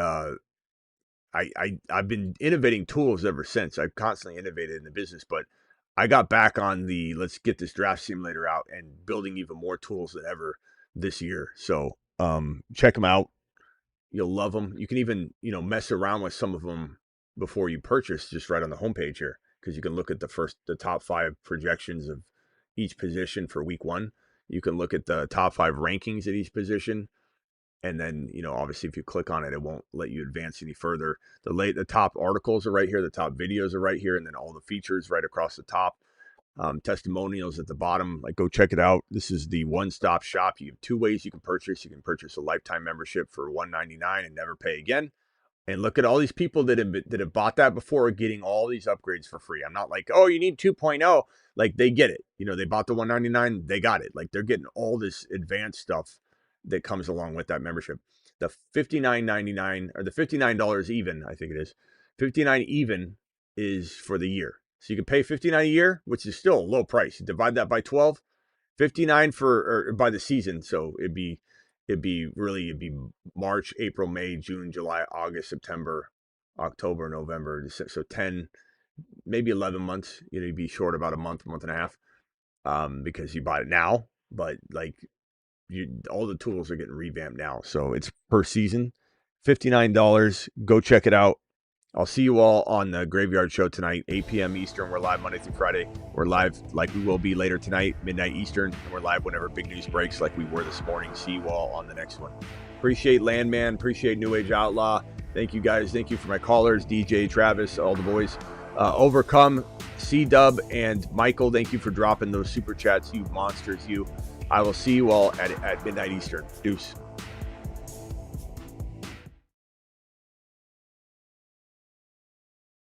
I've been innovating tools ever since. I've constantly innovated in the business, but I got back on the let's get this draft simulator out and building even more tools than ever this year. So check them out. You'll love them. You can even, mess around with some of them before you purchase, just right on the homepage here, because you can look at the top 5 projections of each position for week 1. You can look at the top 5 rankings at each position. And then, obviously if you click on it, it won't let you advance any further. The top articles are right here. The top videos are right here. And then all the features right across the top. Testimonials at the bottom. Go check it out. This is the one-stop shop. You have 2 ways you can purchase. You can purchase a lifetime membership for $199 and never pay again. And look at all these people that have bought that before, getting all these upgrades for free. I'm not like, oh, you need 2.0. They get it. They bought the $199. They got it. They're getting all this advanced stuff that comes along with that membership. The $59.99 or the $59 even, I think it is. $59 even is for the year. So you can pay $59 a year, which is still a low price. You divide that by 12, $59 by the season. So it'd be March, April, May, June, July, August, September, October, November. So 10, maybe 11 months. You'd be short about a month and a half because you bought it now. But all the tools are getting revamped now. So it's per season, $59. Go check it out. I'll see you all on the Graveyard Show tonight, 8 p.m. Eastern. We're live Monday through Friday. We're live like we will be later tonight, midnight Eastern. And we're live whenever big news breaks like we were this morning. See you all on the next one. Appreciate Landman. Appreciate New Age Outlaw. Thank you, guys. Thank you for my callers, DJ, Travis, all the boys. Overcome, C-Dub, and Michael. Thank you for dropping those super chats, you monsters, you. I will see you all at midnight Eastern. Deuce.